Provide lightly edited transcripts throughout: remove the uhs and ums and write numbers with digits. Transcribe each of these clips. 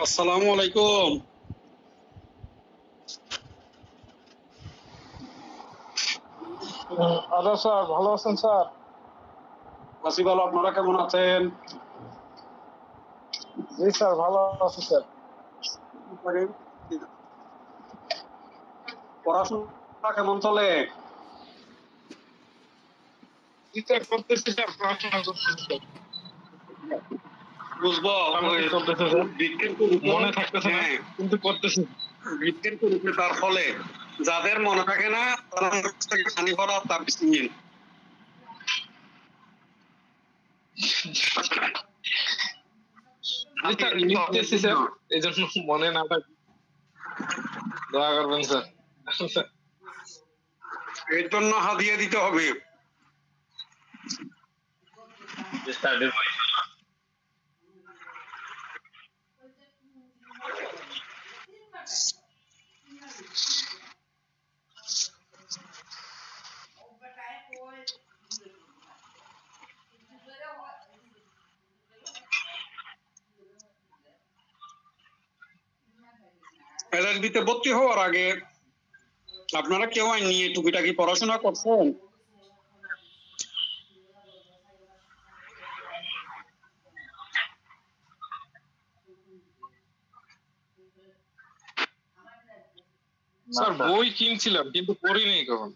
আসসালামু আলাইকুম। আচ্ছা স্যার, ভালো আছেন স্যার? আছি ভালো, আপনারা কেমন আছেন? জি স্যার, ভালো আছি স্যার। পড়াশোনা কেমন চলে? জি স্যার, করতেছি স্যার, পড়াশোনা করতেছি স্যার। বুঝবো মোটামুটি ওই চলতেছে স্যার, বৃত্তের কুরুপে, মনে থাকতেছে না হ্যাঁ, কিন্তু করতেছি। বৃত্তের কুরুপে তার ফলে যাদের মনে থাকে না তারা মুখ থেকে পানি পড়া তার সিঙ্গিল। জি স্যার, লিখতেছি স্যার, এই জন্য মনে না থাকে, দয়া করবেন স্যার। স্যার, এর জন্য হাদিয়া দিতে হবে। এলএলবিতে ভর্তি হওয়ার আগে আপনারা কেউ আইন নিয়ে টুকিটাকি পড়াশোনা করছেন? স্যার বই কিনছিলাম কিন্তু পড়ি নাই কখন।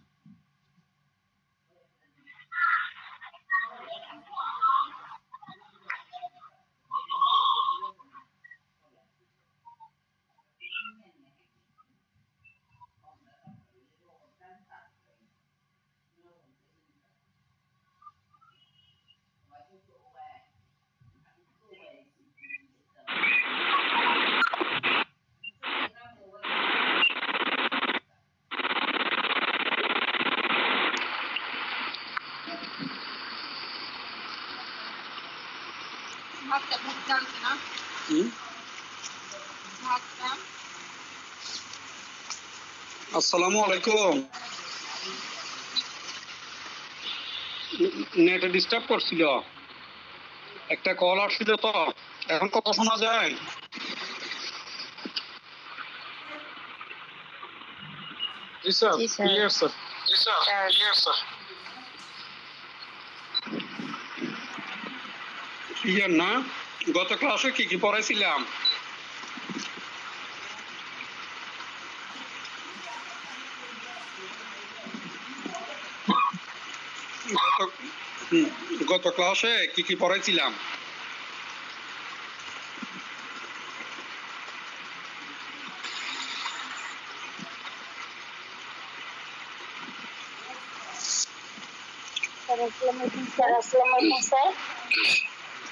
আসসালামু আলাইকুম। নেটে ডিস্টার্ব করছিল, একটা কল আসছিল তো। এখন কথা শোনা যায়? জি স্যার, ক্লিয়ার স্যার। জি স্যার, ক্লিয়ার স্যার। ক্লিয়ার না? গত ক্লাসে কি কি পড়াইছিলাম? গত ক্লাসে কি কি পড়াইছিলাম?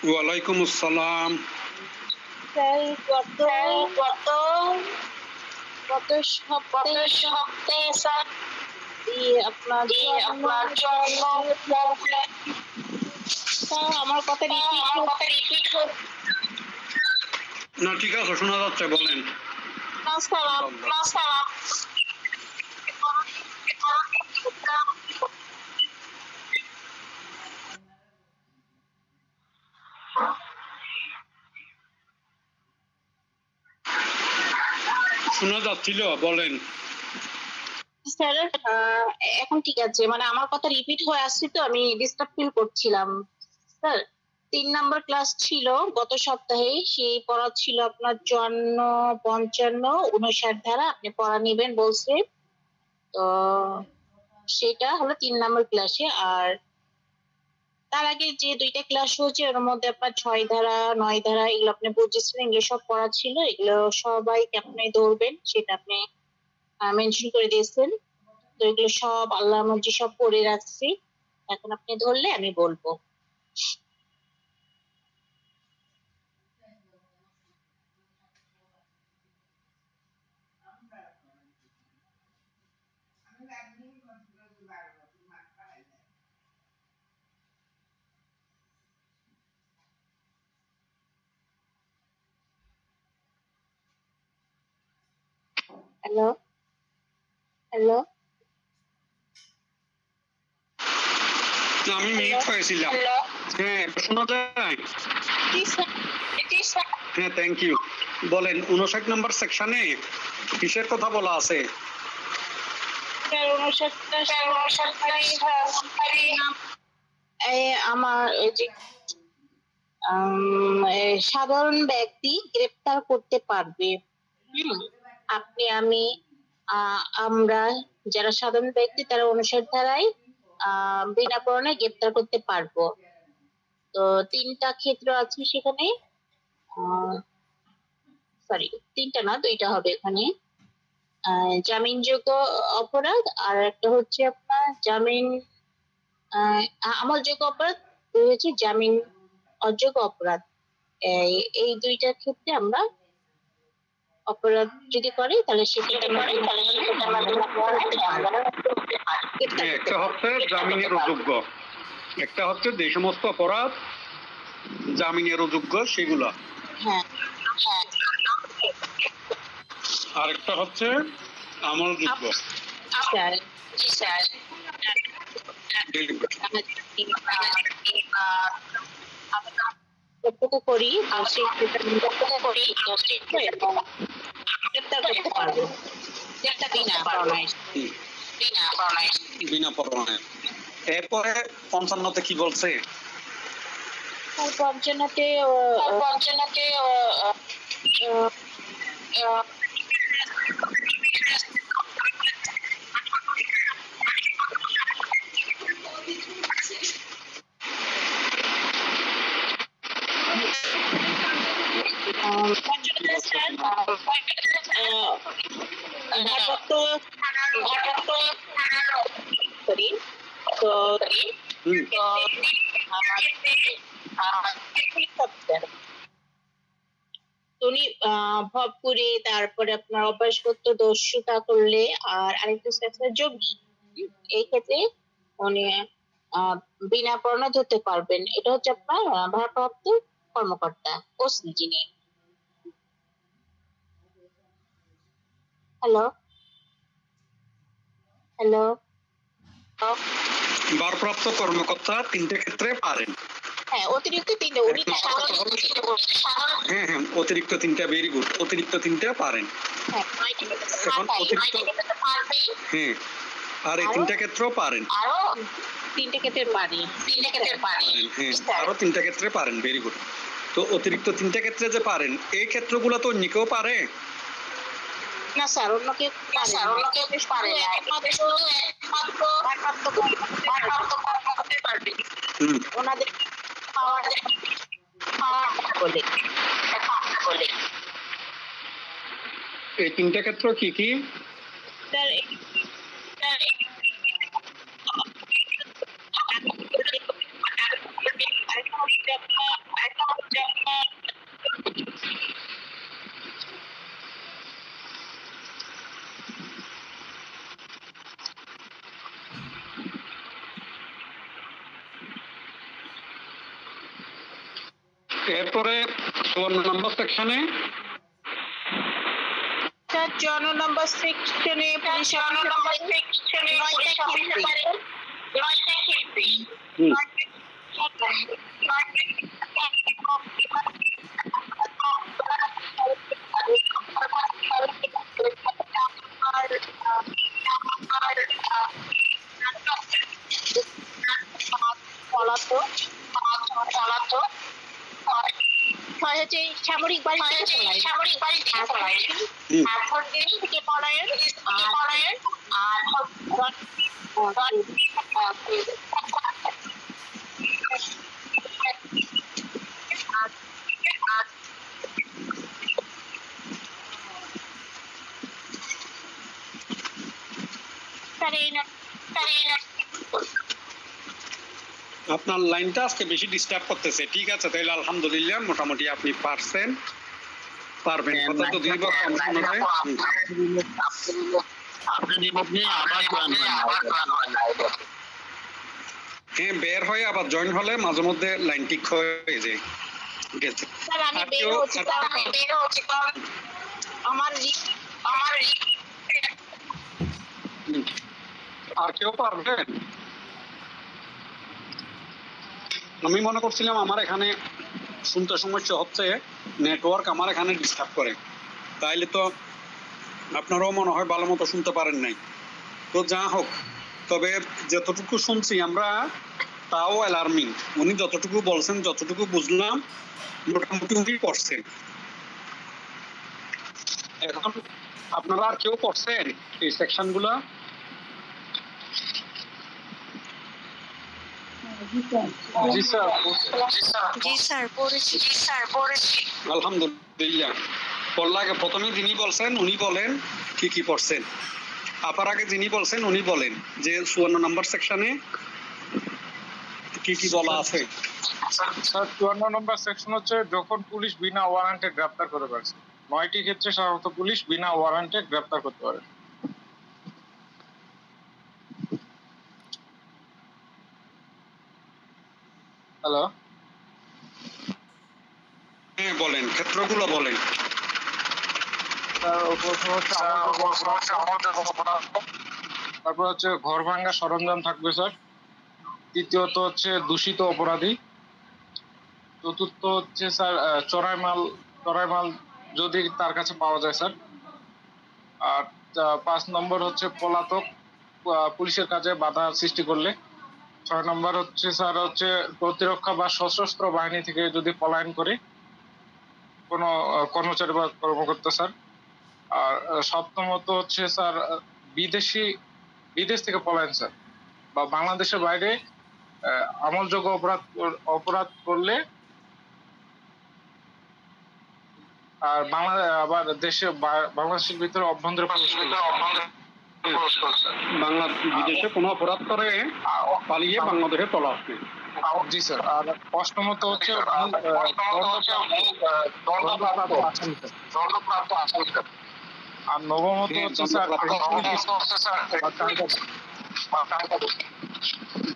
ওয়ালাইকুম আসসালাম। স্যার গত গত সপ্তাহে স্যার আপনার আপনার জন্য স্যার আমার কথা রিপিট না ঠিক আছে, শোনা যাচ্ছে, বলেন। না স্যার শোনা যাচ্ছিল, বলেন। স্যার এখন ঠিক আছে, মানে আমার কথা রিপিট হয়ে আসছে তো আমি ডিস্টার্ব ফিল করছিলাম। স্যার 3 নাম্বার ক্লাস ছিল গত সপ্তাহে, সেই পড়া ছিল আপনার 54, 55, 59 ধারা আপনি পড়া নেবেন বলছে। তো সেটা হলো 3 নাম্বার ক্লাসে। আর তার আগে যে 2টা ক্লাস হয়েছে ওর মধ্যে আপনার 6 ধারা, 9 ধারা এগুলো আপনি বুঝেছিলেন, এগুলো সব পড়া ছিল, এগুলো সবাইকে আপনি ধরবেন সেটা আপনি মেনশন করে দিয়েছেন। তো এগুলো সব আল্লাহ মর্জি সব পড়ে রাখছি, এখন আপনি ধরলে আমি বলবো। হ্যালো হ্যালো আমি মিউট হয়েছিলাম। হ্যাঁ, শোনা যায়? জি স্যার হ্যাঁ, থ্যাংক ইউ। বলেন 59 নম্বর সেকশনে কিসের কথা বলা আছে? আমার এই যে সাধারণ ব্যক্তি গ্রেপ্তার করতে পারবে। আপনি আমি আমরা যারা সাধারণ ব্যক্তি তারা 59 ধারায় বিনা কারণে গ্রেপ্তার করতে পারবো। তো 3টা ক্ষেত্র আছে সেখানে, সরি 3টা না 2টা হবে এখানে। জামিনযোগ্য অপরাধ আর একটা হচ্ছে আপনার জামিন আমলযোগ্য অপরাধ, হচ্ছে জামিন অযোগ্য অপরাধ। এই 2টার ক্ষেত্রে আমরা অপরাধ যদি করে তাহলে সেক্ষেত্রে একটা হচ্ছে জামিনের অযোগ্য, একটা হচ্ছে যে সমস্ত অপরাধ জামিনের অযোগ্য সেগুলা, হ্যাঁ আরেকটা হচ্ছে আমলযোগ্য। স্যার কর্তব্য করি গ্রেপ্তার করতে পারবো বিনা পরোয়ানায়। এরপরে 55তে কি বলছে? পঞ্চনাতে উনি ভব করে তারপরে আপনার অভ্যাসগত দস্যুতা করলে আর আরেকটা হচ্ছে যোগী, এই ক্ষেত্রে উনি বিনা পরোয়ানা ধরতে পারবেন। এটা হচ্ছে আপনার ভারপ্রাপ্ত কর্মকর্তা ওসি যিনি। হ্যালো ভারপ্রাপ্ত কর্মকর্তা 3টে ক্ষেত্রে পারেন। হ্যাঁ, অতিরিক্ত 3টে উনি হ্যাঁ, অতিরিক্ত 3টা, ভেরি গুড। অতিরিক্ত 3টা পারেন। এখন অতিরিক্ত হ্যাঁ, আর এই 3টা ক্ষেত্রেও পারেন। আরো 3টে ক্ষেত্রে পারি। হ্যাঁ, আরো 3টা ক্ষেত্রে পারেন, ভেরি গুড। তো অতিরিক্ত 3টা ক্ষেত্রে যে পারেন, এই ক্ষেত্রগুলো তো অন্য কেউ পারে না স্যার, অন্য কেউ পারে না, একমাত্র ভারপ্রাপ্ত কর্মকর্তা পারবে। ওনাদের বলে এই 3টা ক্ষেত্র কি কি? এরপরে 54 নম্বর সেকশনে 54 নম্বর সেকশনে পুলিশ হচ্ছে সামরিক বাড়ি থেকে পলায়ন আর আপনার লাইনটা আজকে বেশি ডিস্টার্ব করতেছে। ঠিক আছে, তাহলে আলহামদুলিল্লাহ মোটামুটি আপনি পারবেন। কথা তো দিব কম শোনা যায়। হ্যাঁ, বের হয়ে আবার জয়েন হলে মাঝে মধ্যে লাইন ঠিক হয়ে যায়। গেছে আর কেউ পারবেন? আমি মনে করছিলাম আমার এখানে শুনতে সমস্যা হচ্ছে, নেটওয়ার্ক আমার এখানে ডিস্টার্ব করে, তাইলে তো আপনারাও মনে হয় ভালো মতো শুনতে পারেন নাই। তো যা হোক, তবে যতটুকু শুনছি আমরা তাও অ্যালার্মিং। উনি যতটুকু বলছেন, যতটুকু বুঝলাম, মোটামুটি উনি পড়ছেন। এখন আপনারা আর কেউ পড়ছেন এই সেকশন গুলা? জি স্যার। আলহামদুলিল্লাহ। পড়লে আগে প্রথমে যিনি বলছেন উনি বলেন কি কি পড়ছেন। আপার আগে যিনি বলছেন উনি বলেন যে 54 নম্বর সেকশনে কি কি বলা আছে। স্যার 54 নম্বর সেকশন হচ্ছে যখন পুলিশ বিনা ওয়ারেন্টে গ্রেফতার করে পারছে। 9টি ক্ষেত্রে সাধারণত পুলিশ বিনা ওয়ারেন্টে গ্রেফতার করতে পারে। হ্যালো, হ্যাঁ বলেন, ক্ষেত্রগুলো বলেন। তারপর হচ্ছে ঘর ভাঙা সরঞ্জাম থাকবে স্যার। তৃতীয়ত হচ্ছে দূষিত অপরাধী। চতুর্থ হচ্ছে স্যার চোরাই মাল যদি তার কাছে পাওয়া যায় স্যার। আর 5 নম্বর হচ্ছে পলাতক পুলিশের কাজে বাধা সৃষ্টি করলে। 6 নম্বর হচ্ছে স্যার হচ্ছে প্রতিরক্ষা বা সশস্ত্র বাহিনী থেকে যদি পলায়ন করে কোনো কর্মচারী বা কর্মকর্তা স্যার। আর সপ্তমত হচ্ছে স্যার বিদেশ থেকে পলায়ন স্যার, বা বাংলাদেশের বাইরে আমলযোগ্য অপরাধ করলে। আর আবার বাংলাদেশের ভিতরে অভ্যন্তরে বাংলা বিদেশে কোনো অপরাধ করে পালিয়ে বাংলাদেশে চলে আসবে। জি স্যার। আর অষ্টমত হচ্ছে আর নবমত হচ্ছে স্যার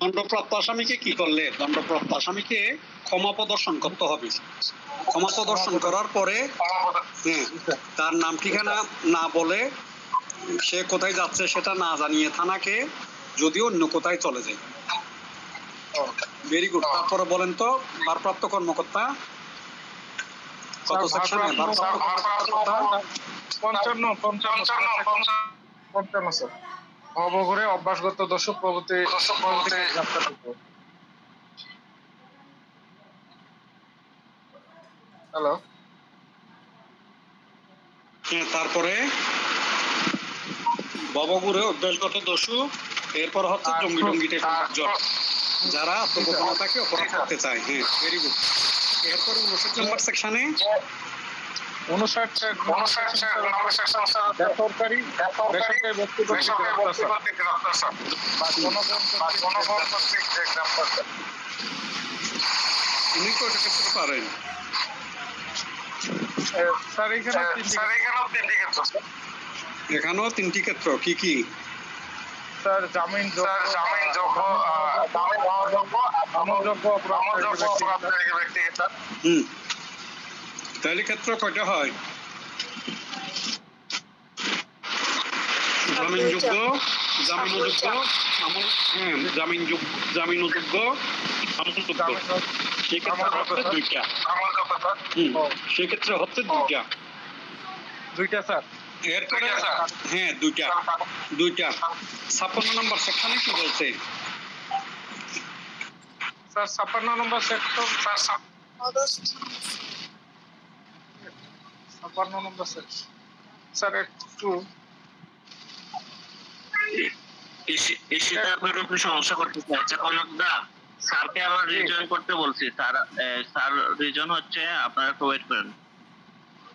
দণ্ডপ্রাপ্ত আসামিকে কি করলে? দণ্ডপ্রাপ্ত আসামিকে ক্ষমা প্রদর্শন করতে হবে। ক্ষমা প্রদর্শন করার পরে তার নাম ঠিকানা না বলে, সে কোথায় যাচ্ছে সেটা না জানিয়ে থানাকে যদি অন্য কোথায় চলে যায়। Very good. তারপরে বলেন তো ভারপ্রাপ্ত কর্মকর্তা কত সেকশনে? 55 স্যার। অবঘরে অভ্যাসগত দর্শক প্রভৃতি গ্রেফতার করতে। হ্যালো, তারপরে ভবঘুরে অভ্যাসগত দস্যু, এরপর হচ্ছে জঙ্গি টঙ্গিতে যারা আত্মগোপনতাকে অপরাধ করতে চায়। হ্যাঁ, ভেরি গুড। এরপর 59 নম্বর সেকশনে 59 নম্বর সেকশন স্যার বেসরকারি ব্যক্তি কর্তৃক গ্রেফতার বা জনগণ কর্তৃক গ্রেফতার। উনি কয়টা ক্ষেত্রে পারেন? স্যার এখানেও 3টি ক্ষেত্র। এখানেও 3টি ক্ষেত্র। কি কি? স্যার জামিনযোগ্য অপরাধকারী ব্যক্তি। তাহলে ক্ষেত্র কয়টা হয়? জামিনযোগ্য, জামিনযোগ্য, জামিনযোগ্য, আমলযোগ্য। সেক্ষেত্রে হচ্ছে দুইটা। সেক্ষেত্রে হচ্ছে দুইটা স্যার। এরপরে হ্যাঁ দুইটা। 56 নম্বর সেকশনে কি বলছে? স্যার 56 নম্বর সেকশন স্যার 56 নম্বর সেকশন স্যার একটু সেটা আপনার একটু সমস্যা করতেছে। আচ্ছা কনকদা, স্যারকে আবার রিজয়েন করতে বলছি। স্যার রিজন হচ্ছে, আপনারা একটু ওয়েট করেন।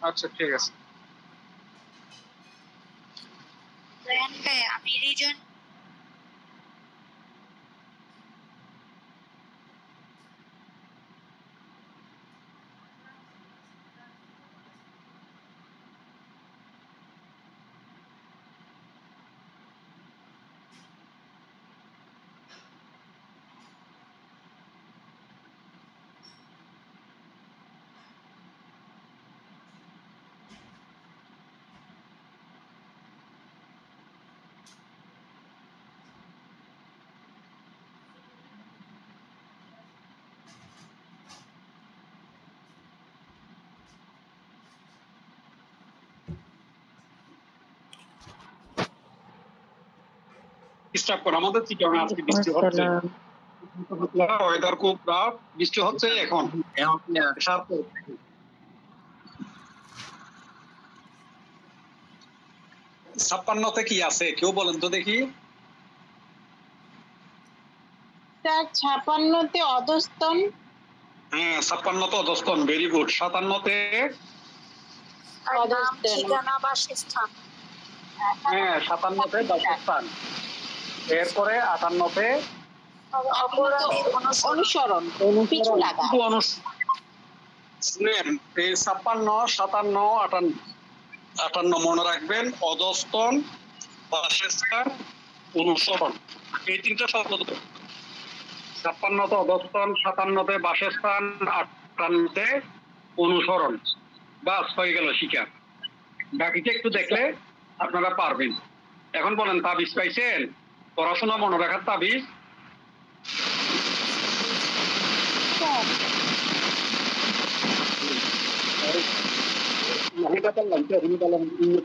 আচ্ছা ঠিক আছে। আমি রিজন ডিস্টার্ব করে আমাদের চিটাগাং আজকে বৃষ্টি হচ্ছে, ওয়েদার খুব খারাপ, বৃষ্টি হচ্ছে এখন। ছাপ্পান্নতে কি আছে কেউ বলেন তো দেখি? স্যার 56তে অধস্তন। হ্যাঁ 56তে অধস্তন, ভেরি গুড। 57তে ঠিকানা বাসস্থান। হ্যাঁ 57তে বাসস্থান। এরপরে 58তে অপরাধীর অনুসরণ, পিছু লাগা। শুনেন, এই 56, 57, 58 মনে রাখবেন। অধস্তন, বাসস্থান, অনুসরণ, এই তিনটা শব্দ। 56তে অধস্তন, 57তে বাসস্থান, 58তে অনুসরণ। বাস হয়ে গেল শিকার। বাকিটা একটু দেখলে আপনারা পারবেন। এখন বলেন, তাবিজ পাইছেন? পড়াশোনা মনে রাখার তাবিজ?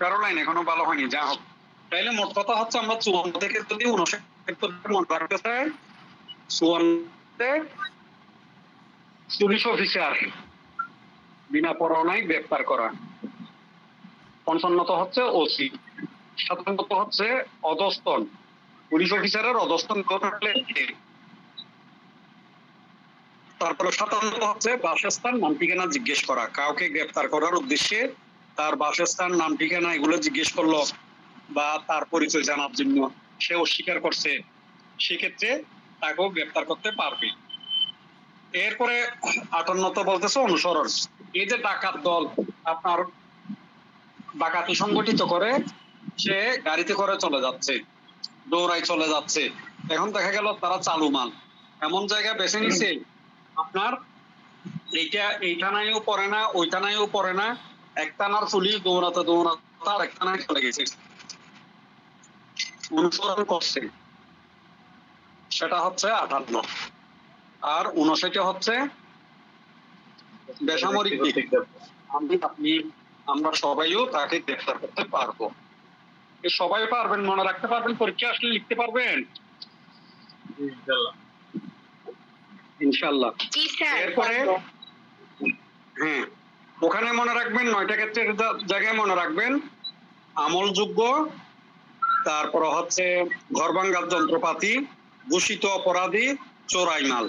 কারো লাইন এখনো ভালো হয়নি, যা হোক। তাইলে মোট কথা হচ্ছে আমরা 54 থেকে যদি 59 মনে রাখতে চাই, 54তে পুলিশ অফিসার বিনা পরোয়ানায় গ্রেপ্তার করা। 55 হচ্ছে ওসি। 57 হচ্ছে অধস্তন, পুলিশ অফিসারের অধস্তন থাকলে। তারপরে 57 হচ্ছে বাসস্থান, নাম ঠিকানা জিজ্ঞেস করা। কাউকে গ্রেপ্তার করার উদ্দেশ্যে তার বাসস্থান, নাম ঠিকানা এগুলো জিজ্ঞেস করলো বা তার পরিচয় জানার জন্য সে অস্বীকার করছে, সেক্ষেত্রে তাকেও গ্রেপ্তার করতে পারবে। এরপরে 58 বলতেছে অনুসরণ। এই যে ডাকাত দল আপনার ডাকাতি সংগঠিত করে, সে গাড়িতে করে চলে যাচ্ছে, দৌড়াই চলে যাচ্ছে। এখন দেখা গেল তারা চালু মাল এমন জায়গায় বেছে নিছে, আপনার এই থানায়ও পড়ে না, ওই থানায়ও পড়ে না, এক থানার পুলিশ দৌড়াতে দৌড়াতে আর এক থানায় চলে গেছে, অনুসরণ করছে। সেটা হচ্ছে 58। আর 59 হচ্ছে বেসামরিক দিক। আপনি আমরা সবাইও তাকে গ্রেফতার করতে পারবো। সবাই পারবেন, মনে রাখতে পারবেন, পরীক্ষা আসলে লিখতে পারবেন ইনশাল্লাহ। এরপরে হ্যাঁ, ওখানে মনে রাখবেন 9টা ক্ষেত্রের জায়গায় মনে রাখবেন আমলযোগ্য, তারপর হচ্ছে ঘর ভাঙার যন্ত্রপাতি, ঘোষিত অপরাধী, চোরাই মাল।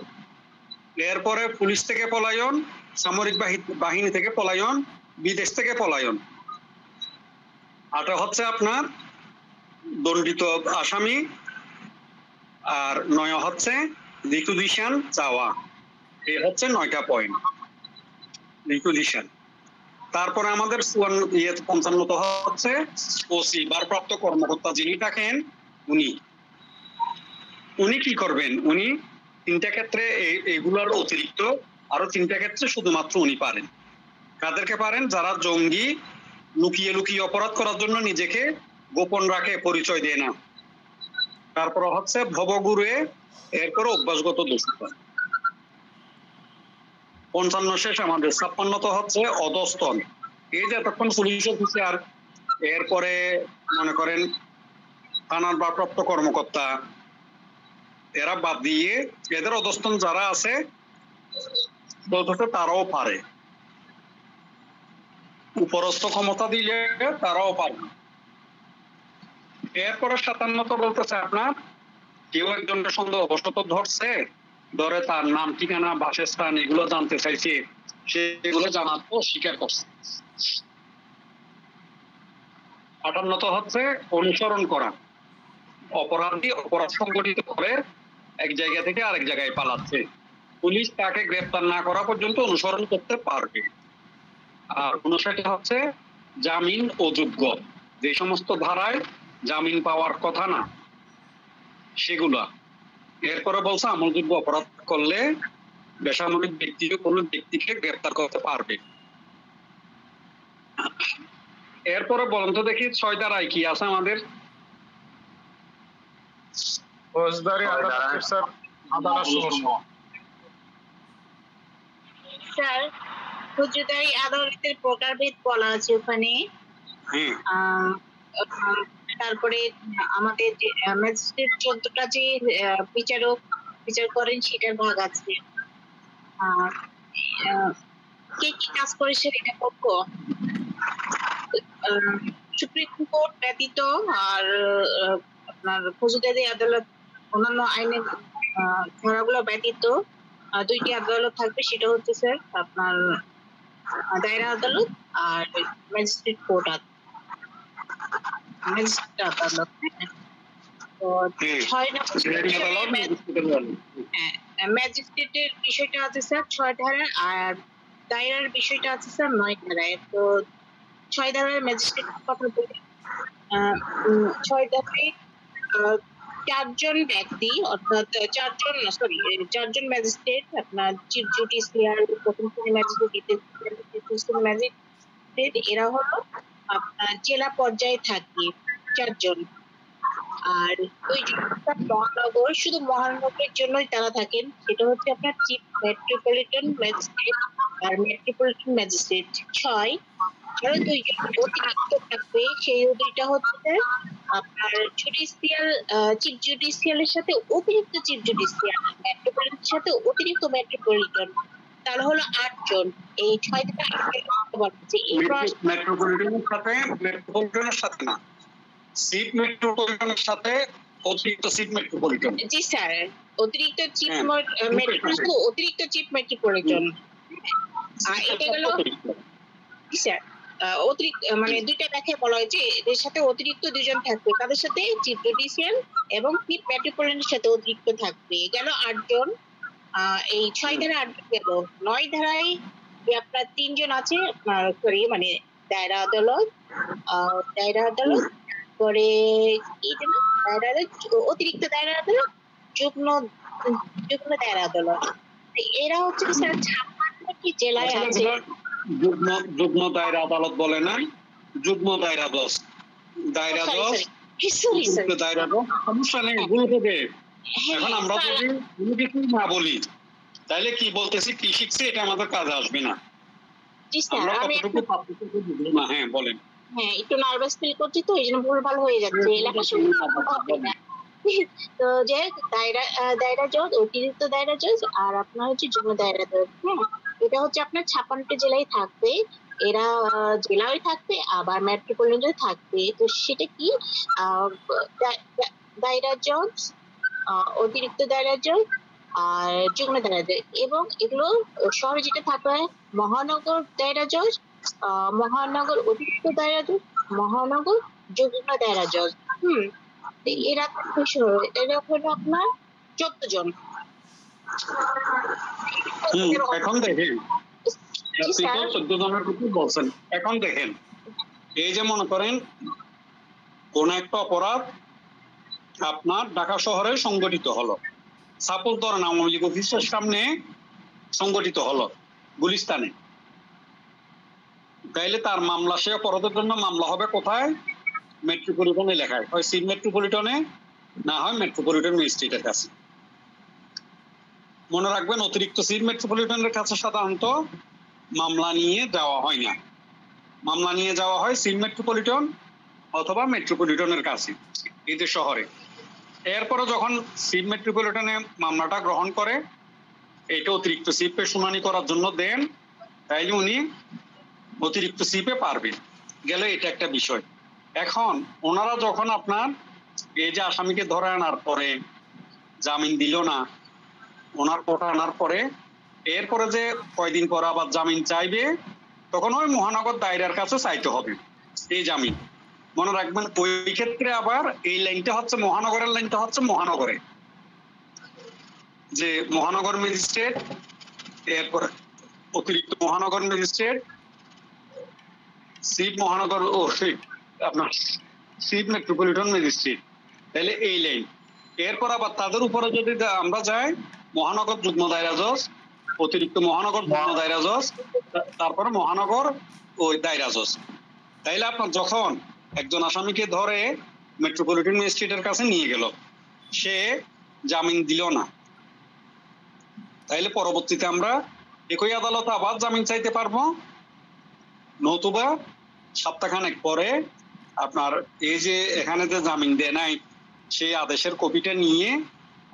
এরপরে পুলিশ থেকে পলায়ন, সামরিক বাহিনী থেকে পলায়ন, বিদেশ থেকে পলায়ন। এটা হচ্ছে আপনার দণ্ডিত আসামি। আর 9 হচ্ছে রিকুইজিশন চাওয়া। এই হচ্ছে 9টা পয়েন্ট, রিকুইজিশন। তারপরে আমাদের 55 হচ্ছে ওসি, ভারপ্রাপ্ত কর্মকর্তা যিনি থাকেন, উনি কি করবেন? উনি 3টা ক্ষেত্রে এগুলোর অতিরিক্ত আরো 3টা ক্ষেত্রে শুধুমাত্র উনি পারেন। কাদেরকে পারেন? যারা জঙ্গি, লুকিয়ে লুকিয়ে অপরাধ করার জন্য নিজেকে গোপন রাখে, পরিচয় দেয় না। তারপর হচ্ছে ভবঘুরে, এরপরে অভ্যাসগত দোষিতা। 55 শেষ আমাদের। 56 হচ্ছে অধস্তন। এই যে এতক্ষণ পুলিশ অফিসার, এরপরে মনে করেন থানার ভারপ্রাপ্ত কর্মকর্তা, এরা বাদ দিয়ে এদের অধস্তন যারা আছে তারাও পারে, উপরস্থ ক্ষমতা দিলে তারাও পারে। এরপরে 57 বলতেছে আপনার কেউ একজনের সন্দেহবশত ধরছে, ধরে তার নাম ঠিকানা বাসস্থান এগুলো জানতে চাইছে, সেগুলো জানার পর স্বীকার করছে। 58 হচ্ছে অনুসরণ করা। অপরাধী অপরাধ সংগঠিত করে এক জায়গা থেকে আরেক জায়গায় পালাচ্ছে, পুলিশ তাকে গ্রেফতার না করা পর্যন্ত অনুসরণ করতে পারবে। আর 59 হচ্ছে জামিন অযোগ্য, যে সমস্ত ধারায় জামিন পাওয়ার কথা না সেগুলা। এরপরে বলছে আমলযোগ্য অপরাধ করলে বেসামরিক ব্যক্তি কোনো ব্যক্তিকে গ্রেফতার করতে পারবে। এরপরে বলেন তো দেখি 6 ধারায় কি আছে আমাদের? ফৌজদারি আদালতের স্যার আদালত সমূহ। স্যার ফৌজদারি আদালতের প্রকারভেদ বলা আছে ওখানে। তারপরে আমাদের যে ম্যাজিস্ট্রেট 14টা যে বিচার করেন সেটার ভাগ আছে। আর কে কি কাজ করেছে এটা করবো। সুপ্রিম কোর্ট ব্যতীত আর আপনার ফৌজদারি আদালত অন্যান্য আইনের ধারাগুলো ব্যতীত দুইটি আদালত থাকবে, সেটা হচ্ছে স্যার আপনার দায়রা আদালত আর ম্যাজিস্ট্রেট কোর্ট ম্যাজিস্ট্রেট আদালত। তো 6 নম্বর ম্যাজিস্ট্রেটের বিষয়টা আছে স্যার 6 ধারায়, আর দায়রার বিষয়টা আছে স্যার 9 ধারায়। তো 6 ধারার ম্যাজিস্ট্রেট কথা বলি। 6 ধারায় 4 ব্যক্তি অর্থাৎ 4 ম্যাজিস্ট্রেট আপনার চিফ জুডিশিয়াল, প্রথম শ্রেণী ম্যাজিস্ট্রেট, ম্যাজিস্ট্রেট এরা হলো আপনার জেলা পর্যায়ে থাকে 4 আর 2 মহানগর, শুধু মহানগরের জন্যই তারা থাকেন, সেটা হচ্ছে আপনার চিফ মেট্রোপলিটন ম্যাজিস্ট্রেট আর মেট্রোপলিটন ম্যাজিস্ট্রেট 6। আরো 2 অতিরিক্ত থাকবে, সেই 2টা হচ্ছে আপনার জুডিশিয়াল, চিফ জুডিশিয়ালের সাথে অতিরিক্ত চিফ জুডিশিয়াল, মেট্রোপলিটনের সাথে অতিরিক্ত মেট্রোপলিটন, তাহলে হলো 8 জন। এই 6 থেকে 8 বলছে এই মেট্রোপলিটনের সাথে না, চিফ মেট্রোপলিটনের সাথে অতিরিক্ত চিফ মেট্রোপলিটন। জি স্যার, অতিরিক্ত চিফ মেট্রোপলিটন, অতিরিক্ত চিফ মেট্রোপলিটন। আর এটা হলো জি স্যার অতিরিক্ত, মানে 2টা ব্যাখ্যা বলা হয়েছে, এদের সাথে অতিরিক্ত 2 জন থাকবে, তাদের সাথে চিফ জুডিশিয়াল এবং চিফ মেট্রোপলিটনের সাথে অতিরিক্ত থাকবে, গেল 8 জন। এই 6 ধারা 8 জন গেল। 9 ধারায় আপনার 3 জন আছে, সরি মানে দায়রা আদালত, পরে দায়রা আদালত, অতিরিক্ত দায়রা আদালত, যুগ্ম দায়রা আদালত। এরা হচ্ছে স্যার 56টি জেলায় আছে। যুগ্ম দায়রা আদালত বলে না, যুগ্ম দায়রা জজ, দায়রা জজ, দায়রা জজ, সমস্যা নেই, ভুল হবে। এখন আমরা যদি কোনো কিছু না বলি তাহলে কি বলতেছি কি শিখছি এটা আমাদের কাজে আসবে না। জি স্যার, আমি হ্যাঁ বলেন। হ্যাঁ, একটু নার্ভাস ফিল করছি তো এই জন্য ভুলভাল হয়ে যাচ্ছে লেখাশোনা। তো যে দায়রা জজ, অতিরিক্ত দায়রা জজ আর আপনার হচ্ছে যুগ্ম দায়রা জজ। হ্যাঁ, এটা হচ্ছে আপনার 56টি জেলায় থাকবে, এরা জেলায় থাকবে আবার মেট্রোপলিটনে থাকবে। তো সেটা কি দায়রা জজ, অতিরিক্ত দায়রা জজ আর যুগ্ম দায়রা জজ, এবং এগুলো শহরে যেটা থাকবে মহানগর দায়রা জজ, মহানগর অতিরিক্ত দায়রা জজ, মহানগর যুগ্ম দায়রা জজ। এরা হলো আপনার 14 জন। এখন দেখেন 14 জনের কথা বলছেন, এখন দেখেন এই যে মনে করেন কোন একটা অপরাধ আপনার ঢাকা শহরে সংগঠিত হলো, সাপোজ ধরেন আওয়ামী লীগ অফিসের সামনে সংগঠিত হলো গুলিস্তানে, তাইলে তার মামলা, সে অপরাধের জন্য মামলা হবে কোথায়? মেট্রোপলিটন এলাকায়, হয় চিফ মেট্রোপলিটনে, না হয় মেট্রোপলিটন ম্যাজিস্ট্রেটের কাছে। মনে রাখবেন অতিরিক্ত চিফ মেট্রোপলিটনের কাছে সাধারণত মামলা নিয়ে যাওয়া হয় না, মামলা নিয়ে যাওয়া হয় চিফ মেট্রোপলিটন অথবা মেট্রোপলিটনের কাছে এদের শহরে। এরপরে যখন চিফ মেট্রোপলিটনে মামলাটা গ্রহণ করে, এটা অতিরিক্ত চিফে শুনানি করার জন্য দেন, তাইলে উনি অতিরিক্ত চিফে পারবেন, গেল এটা একটা বিষয়। এখন ওনারা যখন আপনার এই যে আসামিকে ধরে আনার পরে জামিন দিল না, ওনার কোর্টে আনার পরে এরপরে যে কয়দিন পর আবার জামিন চাইবে, তখন ওই মহানগর দায়রার কাছে চাইতে হবে এই জামিন। মনে রাখবেন ওই ক্ষেত্রে আবার এই লাইনটা হচ্ছে মহানগরের লাইনটা হচ্ছে মহানগরে, যে মহানগর ম্যাজিস্ট্রেট, এরপর অতিরিক্ত মহানগর ম্যাজিস্ট্রেট, চিফ মহানগর ও আপনার চিফ মেট্রোপলিটন ম্যাজিস্ট্রেট, তাহলে এই লাইন। এরপর আবার তাদের উপরে যদি আমরা যাই মহানগর যুগ্ম দায়রা জজ, অতিরিক্ত মহানগর যুগ্ম দায়রা জজ, তারপরে মহানগর ওই দায়রা জজ। তাইলে আপনার যখন একজন আসামিকে ধরে মেট্রোপলিটন ম্যাজিস্ট্রেটের কাছে নিয়ে গেল, সে জামিন দিল না, তাইলে পরবর্তীতে আমরা একই আদালতে আবার জামিন চাইতে পারবো, নতুবা সপ্তাহখানেক পরে আপনার এই যে এখানে যে জামিন দেয় নাই সেই আদেশের কপিটা নিয়ে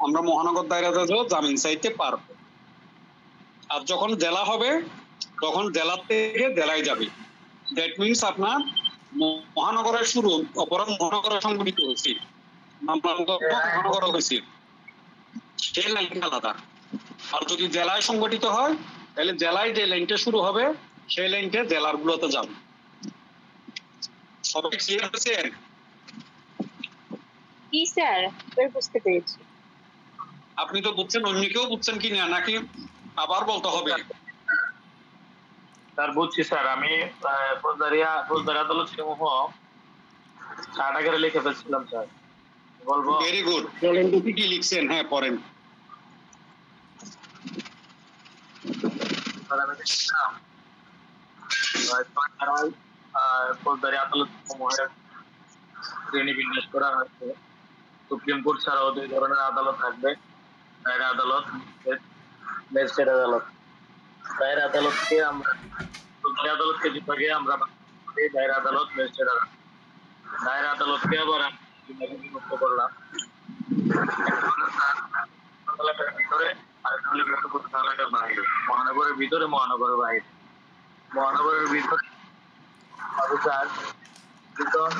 আমরা মহানগর দায়রা জজও জামিন চাইতে পারবো। আর যখন জেলা হবে তখন জেলা থেকে জেলায় যাবে। দ্যাট মিনস আপনার মহানগরের শুরু অপরাধ মহানগরে সংঘটিত হয়েছে, মহানগর হয়েছে, সেই লাইনটা আলাদা। আর যদি জেলায় সংগঠিত হয় তাহলে জেলায় যে লাইনটা শুরু হবে সেই লাইনটা জেলার গুলোতে যাবে। সবাই ক্লিয়ার হয়েছে? জি স্যার, এবার বুঝতে পেরেছি। আপনি তো বুঝছেন, অন্য কেউ বুঝছেন কিনা নাকি আবার বলতে হবে? স্যার বুঝছি স্যার, আমি ফৌজদারি আদালত সমূহ 60 আগে লিখে ফেলছিলাম স্যার, বলবো? ভেরি গুড, বলেন তো কি লিখছেন? হ্যাঁ পড়েন। ফৌজদারি আদালত সমূহের শ্রেণী বিন্যাস করা হয়েছে। সুপ্রিম কোর্ট ছাড়াও 2 ধরনের আদালত থাকবে, দায়রা আদালত, ম্যাজিস্ট্রেট আদালত। দায়রা আদালতকে আমরা ফৌজদারি আদালতকে বিভাগে আমরা দায়রা আদালত, ম্যাজিস্ট্রেট আদালত। দায়রা আদালতকে আবার বিভাগে বিভক্ত করলাম। এলাকার ভিতরে আর এলাকার বাইরে, মহানগরের ভিতরে, মহানগরের বাইরে। মহানগরের ভিতরে অফিসার বেতন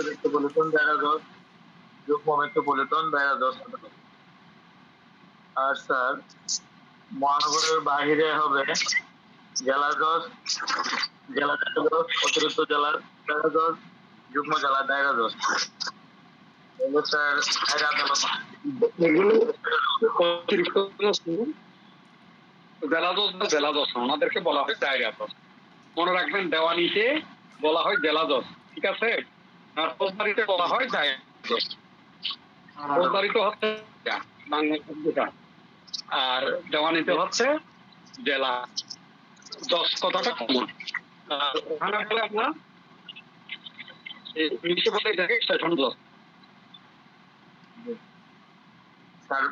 মেট্রোপলিটন দায়রা জজ, যুগ্ম মেট্রোপলিটন দায়রা জজ। আর স্যার মহানগরের বাইরে হবে জেলা জজ, জেলা জজ, অতিরিক্ত জেলার দায়রা জজ, যুগ্ম জেলা দায়রা জজ। এগুলো স্যার দায়রা আদালত। অতিরিক্ত জেলা জজ বা জেলা জজ ওনাদেরকে বলা হয় দায়রা জজ। মনে রাখবেন, দেওয়ানিতে বলা হয় জেলা জজ, ঠিক আছে? আর ফৌজদারিতে বলা হয় দায়রা জজ। ফৌজদারিতে হচ্ছে বাংলা শব্দটা, আর দেওয়ানিতে হচ্ছে জেলা জজ, কথাটা কমন। আর ওখানে বলে আপনার ইংলিশে বলে এটাকে স্টেশন জজ। স্যার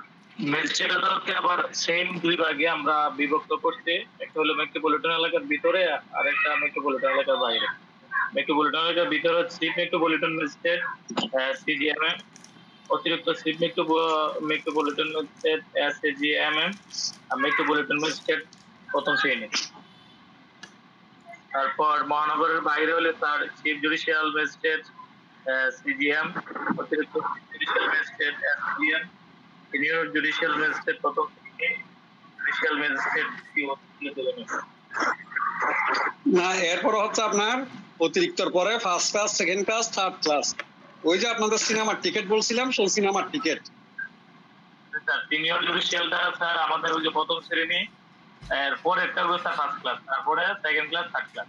ম্যাজিস্ট্রেট আদালতকে আবার সেম 2 ভাগে আমরা বিভক্ত করতে, একটা হলো মেট্রোপলিটন এলাকার ভিতরে আর একটা মেট্রোপলিটন এলাকার বাইরে। মেট্রোপলিটন এলাকার ভিতরে চিফ মেট্রোপলিটন ম্যাজিস্ট্রেট সিজিএমএম, অতিরিক্ত চিফ মেট্রোপলিটন ম্যাজিস্ট্রেট এসএজিএমএম, আর মেট্রোপলিটন ম্যাজিস্ট্রেট প্রথম শ্রেণী। তারপর মহানগরের বাইরে হলে sir chief judicial magistrate CGM, অতিরিক্ত judicial magistrate SGM, senior judicial magistrate প্রথম শ্রেণী, জুডিশিয়াল ম্যাজিস্ট্রেট না, এরপর হচ্ছে আপনার অতিরিক্তর পরে first class, second class, third class. ওই যে আপনাদের সিনেমার টিকিট বলছিলাম, সেই সিনেমার টিকিট। স্যার সিনিয়র জুডিশিয়ালটা স্যার আমাদের ওই যে প্রথম শ্রেণী, এরপর একটা হলো স্যার ফার্স্ট ক্লাস, তারপরে second class, third class.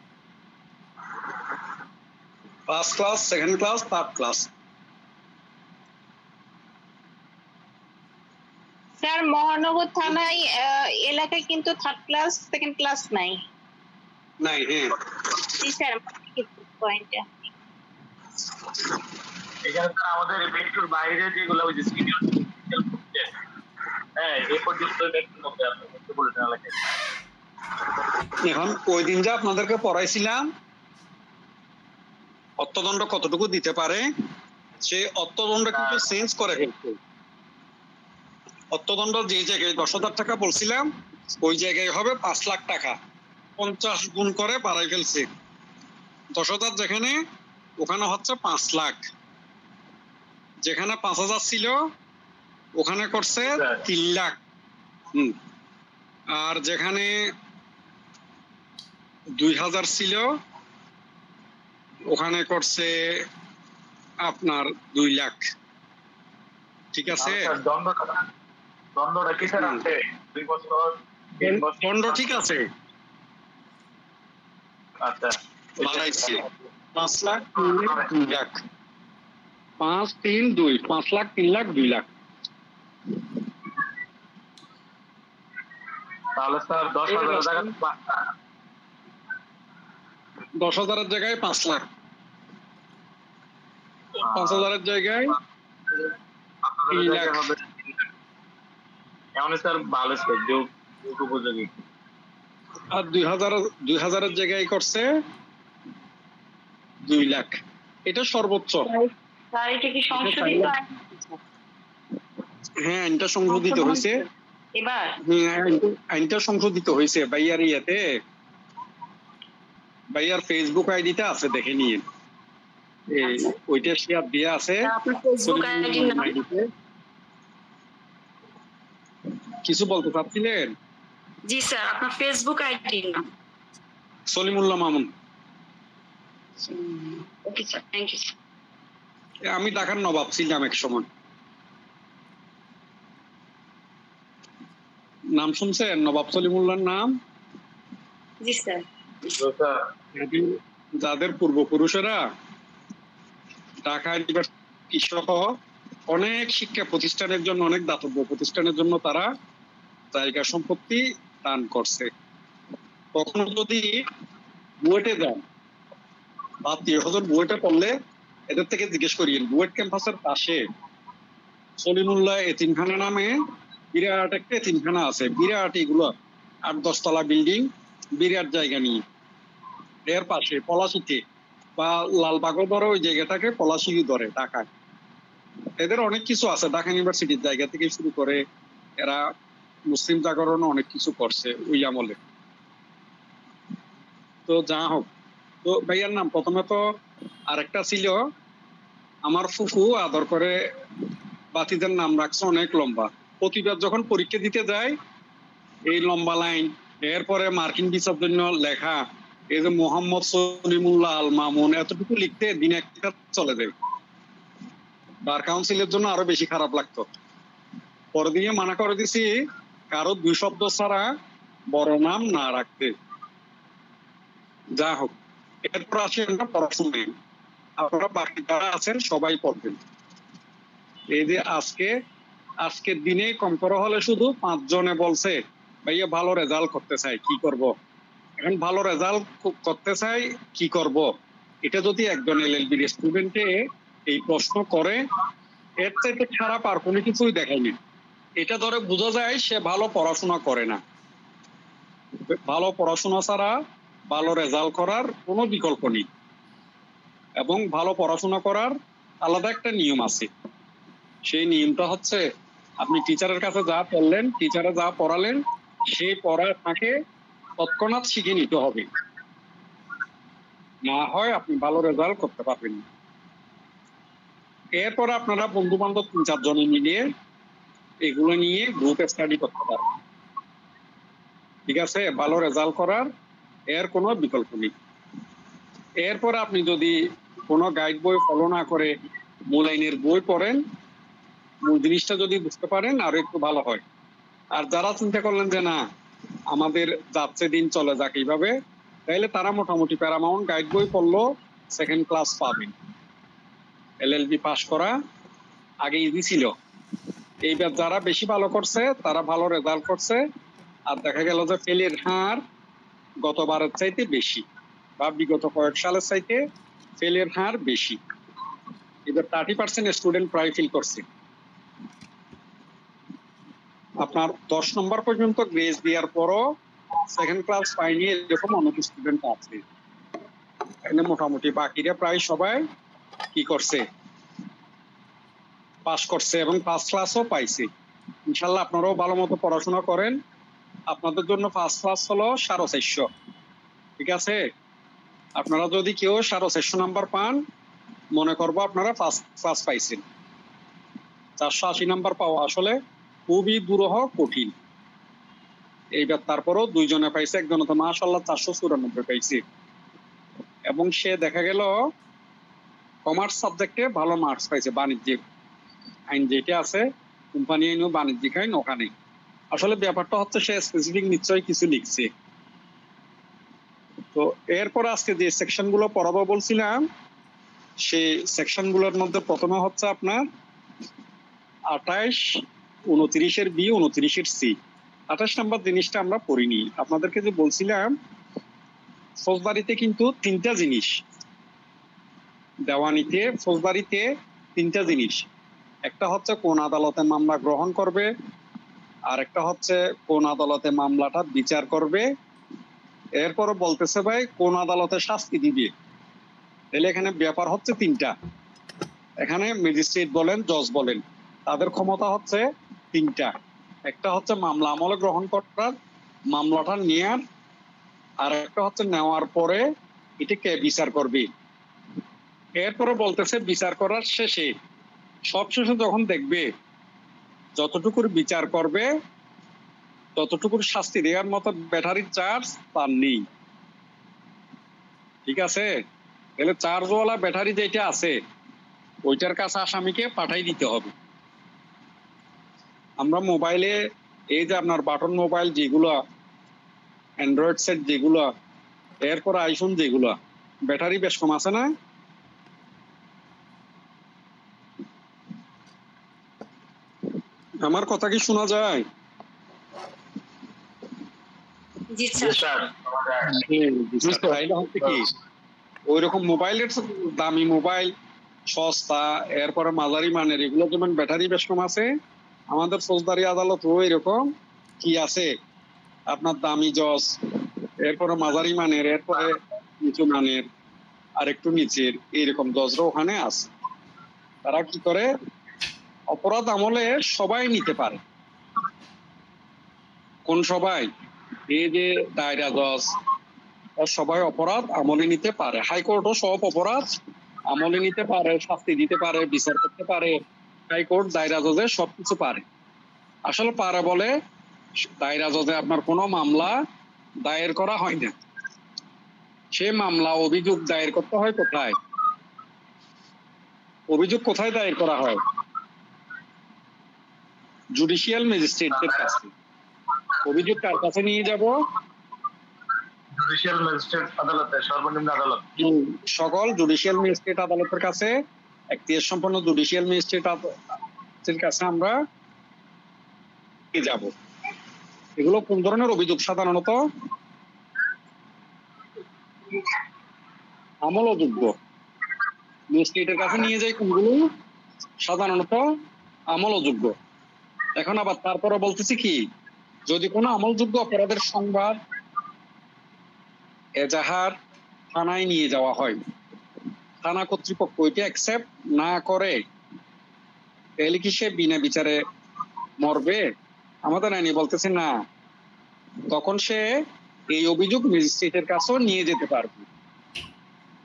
First class, second class, third class. Sir মহানগর থানায় এলাকায় কিন্তু থার্ড ক্লাস সেকেন্ড ক্লাস নাই। নাই? হ্যাঁ জি স্যার, পয়েন্টটা এখানে স্যার আমাদের মেট্রোর বাইরে যেগুলো ওই যে সিনিয়র জুডিশিয়াল, হ্যাঁ এই পর্যন্ত মেট্রোর মধ্যে আপনার মেট্রোপলিটন এলাকায়। এখন ওই দিন যে আপনাদেরকে পড়াইছিলাম অর্থদণ্ড কতটুকু দিতে পারে, সে অর্থদণ্ড কিন্তু চেঞ্জ করে ফেলছে। অর্থদণ্ড যে জায়গায় 10,000 টাকা বলছিলাম ওই জায়গায় হবে 5 লাখ টাকা, 50 গুণ করে বাড়াই ফেলছে। 10,000 যেখানে, ওখানে হচ্ছে 5 লাখ। যেখানে 5,000 ছিল ওখানে করছে 3 লাখ। আর যেখানে 2,000 ছিল ওখানে করছে আপনার 2 লাখ। ঠিক আছে? দ্বন্দ্বটা কি স্যার আছে? 2 বছর, 3 বছর দণ্ড ঠিক আছে। আচ্ছা বাড়াইছে 5 লাখ, 2 লাখ, 5, 3, 2, 5 লাখ, 3 লাখ, 2 লাখ। তাহলে স্যার 10,000 টাকা 10,000-এর জায়গায় 5 লাখ, 5,000-এর জায়গায় 3 লাখ হবে। এমন স্যার ভালো স্যার যোগ উপযোগী। আর 2,000-এর জায়গায় করছে 2 লাখ, এটা সর্বোচ্চ। স্যার এটা কি সংশোধিত আইন? হ্যাঁ, আইনটা সংশোধিত হয়েছে এবার আইনটা সংশোধিত হয়েছে ভাইয়ার ইয়েতে, ভাইয়ার ফেসবুক আইডিতে আছে, দেখে নিয়ে ওইটা শেয়ার দেয়া আছে। আপনার ফেসবুক আইডির নাম? কিছু বলতে চাচ্ছিলেন? জি স্যার, আপনার ফেসবুক আইডির নাম? Salimullah Mamun. Okay sir, thank you. আমি ঢাকার নবাব ছিলাম এক সময়। নাম শুনছেন নবাব সলিমুল্লাহর নাম? জি স্যার। যাদের পূর্বপুরুষেরা ঢাকা ইউনিভার্সিটি সহ অনেক শিক্ষা প্রতিষ্ঠানের জন্য, অনেক দাতব্য প্রতিষ্ঠানের জন্য তারা জায়গা সম্পত্তি দান করছে। কখনো যদি বুয়েটে যান বা 30,000 বুয়েটে পড়লে এদের থেকে জিজ্ঞেস করিয়েন, বুয়েট ক্যাম্পাসের পাশে সলিমুল্লাহ এতিমখানা নামে বিরাট একটা এতিমখানা আছে, বিরাট, এগুলো 8-10 তলা বিল্ডিং, বিরাট জায়গা নিয়ে। এর পাশে পলাশিতে বা লালবাগও ধরে ওই জায়গাটাকে পলাশি ধরে ঢাকায়। এদের অনেক কিছু আছে, ঢাকা ইউনিভার্সিটির জায়গা থেকে শুরু করে এরা মুসলিম জাগরণ অনেক কিছু করছে ওই আমলে। তো যা হোক, তো ভাইয়ার নাম প্রথমে তো আরেকটা ছিল, আমার ফুফু আদর করে বাতিদের নাম রাখছে অনেক লম্বা। প্রতিবার যখন পরীক্ষা দিতে যায় এই লম্বা লাইন, এরপরে মার্কিন ভিসার জন্য লেখা, এই যে মোহাম্মদ সলিমুল্লাহ আল মামুন, এতটুকু লিখতে দিন একটা চলে যায়। বার কাউন্সিলের জন্য আরো বেশি খারাপ লাগতো। পরে দিনে মানা করে দিছি কারো 2 শব্দ ছাড়া বড় নাম না রাখতে। যা হোক, এরপর আসি আমরা পড়াশোনায়। আপনারা বাকি যারা আছেন সবাই পড়বেন। এই যে আজকের দিনে কম করে হলে শুধু 5 জনে বলছে ভাইয়া ভালো রেজাল্ট করতে চাই, কি করব? এখন ভালো রেজাল্ট করতে চাই, কি করব? এটা যদি একজন এলএলবি স্টুডেন্টে এই প্রশ্ন করে, এর চাইতে খারাপ আর কোনো কিছুই দেখায়নি। এটা ধরে বোঝা যায় সে ভালো পড়াশোনা করে না। ভালো পড়াশোনা ছাড়া ভালো রেজাল্ট করার কোনো বিকল্প নেই, এবং ভালো পড়াশোনা করার আলাদা একটা নিয়ম আছে। সেই নিয়মটা হচ্ছে, আপনি টিচারের কাছে যা পড়লেন, টিচারে যা পড়ালেন, সেই পড়া আপনাকে তৎক্ষণাৎ শিখে নিতে হবে, না হয় আপনি ভালো রেজাল্ট করতে পারবেন না। এরপরে আপনারা বন্ধু বান্ধব 3-4 জনে মিলিয়ে এগুলো নিয়ে গ্রুপ স্টাডি করতে পারবেন। ঠিক আছে? ভালো রেজাল্ট করার এর কোনো বিকল্প নেই। এরপর আপনি যদি কোনো গাইড বই ফলো না করে মূল আইনের বই পড়েন, মূল জিনিসটা যদি বুঝতে পারেন আরো একটু ভালো হয়। আর যারা চিন্তা করলেন যে না আমাদের যাচ্ছে দিন চলে যাক এইভাবে, তাহলে তারা মোটামুটি প্যারামাউন্ট গাইড বই পড়লো 2nd ক্লাস পাবেন। এলএলবি পাস করা আগে ইজি ছিল, এইবার যারা বেশি ভালো করছে তারা ভালো রেজাল্ট করছে, আর দেখা গেল যে ফেলের হার গতবারের চাইতে বেশি, বা বিগত কয়েক সালের চাইতে ফেলের হার বেশি। এবার 30% স্টুডেন্ট প্রায় ফেল করছে। আপনার 10 নম্বর পর্যন্ত গ্রেস দেওয়ার পরও 2nd ক্লাস পাইনি এরকম অনেক স্টুডেন্ট আছে। এখানে মোটামুটি বাকিরা প্রায় সবাই কি করছে, পাস করছে, এবং 1st ক্লাসও পাইছে। ইনশাল্লাহ আপনারাও ভালো মতো পড়াশোনা করেন। আপনাদের জন্য 1st ক্লাস হলো 450। ঠিক আছে? আপনারা যদি কেউ 450 নাম্বার পান, মনে করবো আপনারা 1st ক্লাস পাইছেন। 480 নাম্বার পাওয়া আসলে খুবই দুরূহ, কঠিন। এইবার তারপরও 2 জনে পাইছে, একজনে তো মাশাআল্লাহ 494 পাইছে, এবং সে দেখা গেল কমার্স সাবজেক্টে ভালো মার্কস পাইছে। বাণিজ্যিক আইন যেটা আছে, কোম্পানি আইন ও বাণিজ্যিক আইন, ওখানে আসলে ব্যাপারটা হচ্ছে সে স্পেসিফিক নিশ্চয়ই কিছু লিখছে। তো এরপর আজকে যে সেকশন গুলো পড়াবো বলছিলাম, সেই সেকশন গুলোর মধ্যে প্রথমে হচ্ছে আপনার 28, 29-এর বি, 29-এর সি। 28 নম্বর জিনিসটা আমরা পড়িনি। আপনাদেরকে যে বলছিলাম ফৌজদারিতে কিন্তু 3টা জিনিস, দেওয়ানিতে ফৌজদারিতে 3টা জিনিস। একটা হচ্ছে কোন আদালতে মামলা গ্রহণ করবে, আর একটা হচ্ছে কোন আদালতে মামলাটা বিচার করবে, এরপরও বলতেছে ভাই কোন আদালতে শাস্তি দিবে। তাহলে এখানে ব্যাপার হচ্ছে তিনটা। এখানে ম্যাজিস্ট্রেট বলেন, জজ বলেন, তাদের ক্ষমতা হচ্ছে তিনটা। একটা হচ্ছে মামলা আমলে গ্রহণ করার, মামলাটা নেয়ার, আর একটা হচ্ছে নেওয়ার পরে এটাকে বিচার করবে। এরপরে বলতেছে বিচার করার শেষে, সব শেষে যখন দেখবে যতটুকুর বিচার করবে ততটুকুর শাস্তি দেওয়ার মতো ব্যাটারির চার্জ তার নেই। ঠিক আছে? তাহলে চার্জওয়ালা ব্যাটারি যেটা আছে ওইটার কাছে আসামিকে পাঠাই দিতে হবে। আমরা মোবাইলে এই যে আপনার বাটন মোবাইল যেগুলো, অ্যান্ড্রয়েড সেট যেগুলো, এরপর আইফোন যেগুলো, ব্যাটারি বেশ কম আছে না? আমার কথা কি শোনা যায়? জি জি স্যার। স্যার। তাইলে হচ্ছে কি, ওইরকম মোবাইলের দামি মোবাইল সস্তা, এরপরে মাঝারি মানের, এগুলো যেমন ব্যাটারি বেশ কম আছে, আমাদের ফৌজদারি আদালত এরকম কি আছে আপনার দামি জজ, এরপরে মাঝারি মানের, এরপরে নিচু মানের, আর একটু নিচের, এইরকম জজরা ওখানে আছে। তারা কি করে, অপরাধ আমলে সবাই নিতে পারে। কোন সবাই? এই যে দায়রা জজ, সবাই অপরাধ আমলে নিতে পারে। হাইকোর্টও সব অপরাধ আমলে নিতে পারে, শাস্তি দিতে পারে, বিচার করতে পারে। হাইকোর্ট দায়রা জজে সবকিছু পারে। আসলে পারে বলে দায়রা জজে আপনার কোনো মামলা দায়ের করা হয় না। সে মামলা অভিযোগ দায়ের করতে হয় কোথায়? অভিযোগ কোথায় দায়ের করা হয়? জুডিশিয়াল ম্যাজিস্ট্রেটদের কাছে। অভিযোগ কার কাছে নিয়ে যাব? জুডিশিয়াল ম্যাজিস্ট্রেট আদালতে, সর্বনিম্ন আদালত। সকল জুডিশিয়াল ম্যাজিস্ট্রেট আদালতের কাছে, এখতিয়ার সম্পন্ন জুডিশিয়াল ম্যাজিস্ট্রেট কাছে আমরা যাব। এগুলো কোন ধরনের অভিযোগ? সাধারণত আমল অযোগ্য ম্যাজিস্ট্রেটের কাছে নিয়ে যাই। কোনগুলো? সাধারণত আমল অযোগ্য। এখন আবার তারপরে বলতেছি কি, যদি কোনো আমলযোগ্য অপরাধের সংবাদ এজাহার থানায় নিয়ে যাওয়া হয়, থানা কর্তৃপক্ষ ওইটা অ্যাকসেপ্ট না করে, তাহলে কি সে বিনা বিচারে মরবে? আমাদের আইনি বলতেছে না, তখন সে এই অভিযোগ ম্যাজিস্ট্রেটের কাছেও নিয়ে যেতে পারবে।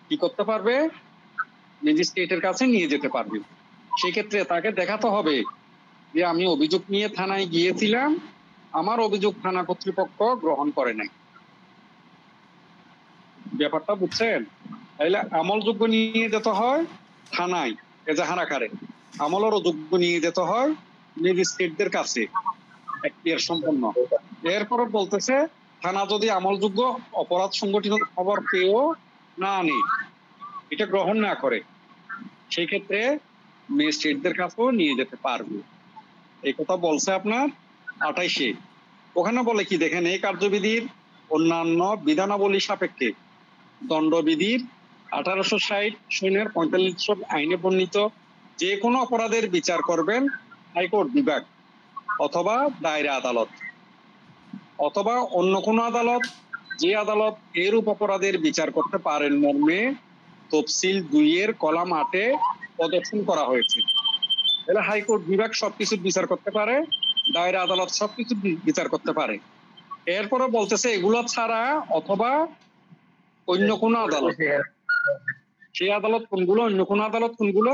কি করতে পারবে? ম্যাজিস্ট্রেটের কাছে নিয়ে যেতে পারবে। সেক্ষেত্রে তাকে দেখাতে হবে যে আমি অভিযোগ নিয়ে থানায় গিয়েছিলাম, আমার অভিযোগ থানা কর্তৃপক্ষ গ্রহণ করে নাই। ব্যাপারটা বুঝছেন? তাইলে আমলযোগ্য নিয়ে যেতে হয় থানায় এজাহার আকারে, আমলের অযোগ্য নিয়ে যেতে হয় ম্যাজিস্ট্রেটদের কাছে এখতিয়ার সম্পন্ন। এরপরে বলতেছে থানা যদি আমলযোগ্য অপরাধ সংগঠিত খবর পেয়েও না আনে, এটা গ্রহণ না করে, সেই ক্ষেত্রে ম্যাজিস্ট্রেটদের কাছেও নিয়ে যেতে পারবে। এই কথা বলছে আপনার 28-এ। ওখানে বলে কি দেখেন, এই কার্যবিধির অন্যান্য বিধানাবলী সাপেক্ষে দণ্ডবিধির 1860 সনের 45 আইনে বর্ণিত যে কোনো অপরাধের বিচার করবেন হাইকোর্ট বিভাগ অথবা দায়রা আদালত অথবা অন্য কোনো আদালত, যে আদালত এরূপ অপরাধের বিচার করতে পারেন মর্মে তফসিল 2-এর কলাম 8-এ প্রদর্শন করা হয়েছে। তাহলে হাইকোর্ট বিভাগ সবকিছু বিচার করতে পারে, দায়রা আদালত সবকিছু বিচার করতে পারে। এরপরে বলতেছে এগুলো ছাড়া অথবা অন্য কোনো আদালত। সেই আদালত কোনগুলো? অন্য কোনো আদালত কোনগুলো?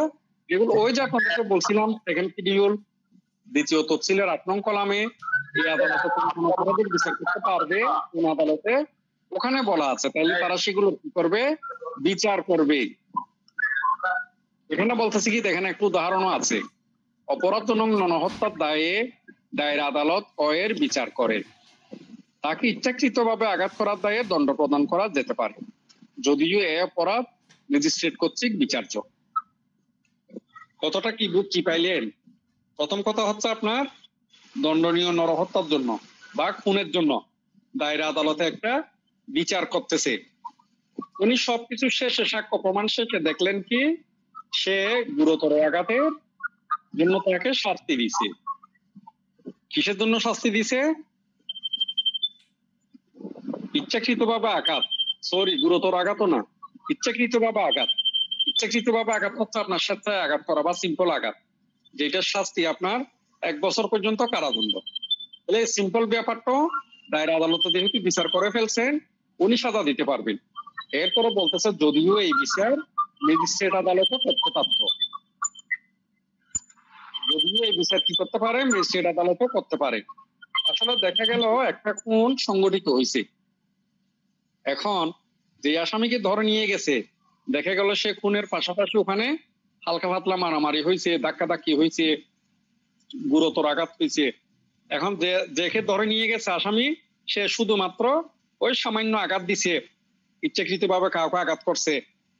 যেগুলো ওই যে আপনাদেরকে বলছিলাম সেকেন্ড শিডিউল 2য় তফসিলের 8 নং কলামে এই আদালতে কোন অপরাধের বিচার করতে পারবে কোন আদালতে, ওখানে বলা আছে। তাহলে তারা সেগুলো কি করবে? বিচার করবে। এখানে বলতেছি কি দেখেন, একটু উদাহরণও আছে। অপরাধজনক নরহত্যার দায়ে দায়রা আদালত এর বিচার করে। তাকে ইচ্ছাকৃতভাবে আঘাত করার দায়ে দণ্ড প্রদান করা যেতে পারে, যদিও এ অপরাধ ম্যাজিস্ট্রেট কর্তৃক বিচার্য। কতটা কি পাইলেন? প্রথম কথা হচ্ছে আপনার দণ্ডনীয় নরহত্যার জন্য বা খুনের জন্য দায়রা আদালতে একটা বিচার করতেছে। উনি সবকিছু শেষে, সাক্ষ্য প্রমাণ শেষে দেখলেন কি সে গুরুতর আঘাতের জন্য তাকে শাস্তি দিছে। কিসের জন্য শাস্তি দিছে? ইচ্ছাকৃতভাবে আঘাত, গুরুতর আঘাতও না, ইচ্ছাকৃতভাবে আঘাত। ইচ্ছাকৃতভাবে আঘাত হচ্ছে আপনার সাথে আঘাত করা বা সিম্পল আঘাত, যেটার শাস্তি আপনার 1 বছর পর্যন্ত কারাদণ্ড। তাহলে সিম্পল ব্যাপারটা দায়রা আদালতে যেহেতু বিচার করে ফেলছেন, উনি সাজা দিতে পারবেন। এরপরে বলতেছে যদিও এই বিচার ম্যাজিস্ট্রেট আদালতে করতে পারত, যদিও এই বিচার কি করতে পারে, ম্যাজিস্ট্রেট আদালতে করতে পারে। আসলে দেখা গেল একটা খুন সংগঠিত হয়েছে, এখন যে আসামিকে ধরে নিয়ে গেছে দেখা গেল সে খুনের পাশাপাশি ওখানে হালকা পাতলা মারামারি হয়েছে, ধাক্কাধাক্কি হয়েছে, গুরুতর আঘাত হয়েছে। এখন দেখে ধরে নিয়ে গেছে আসামি, সে শুধুমাত্র ওই সামান্য আঘাত দিছে, ইচ্ছাকৃতভাবে কাউকে আঘাত করছে,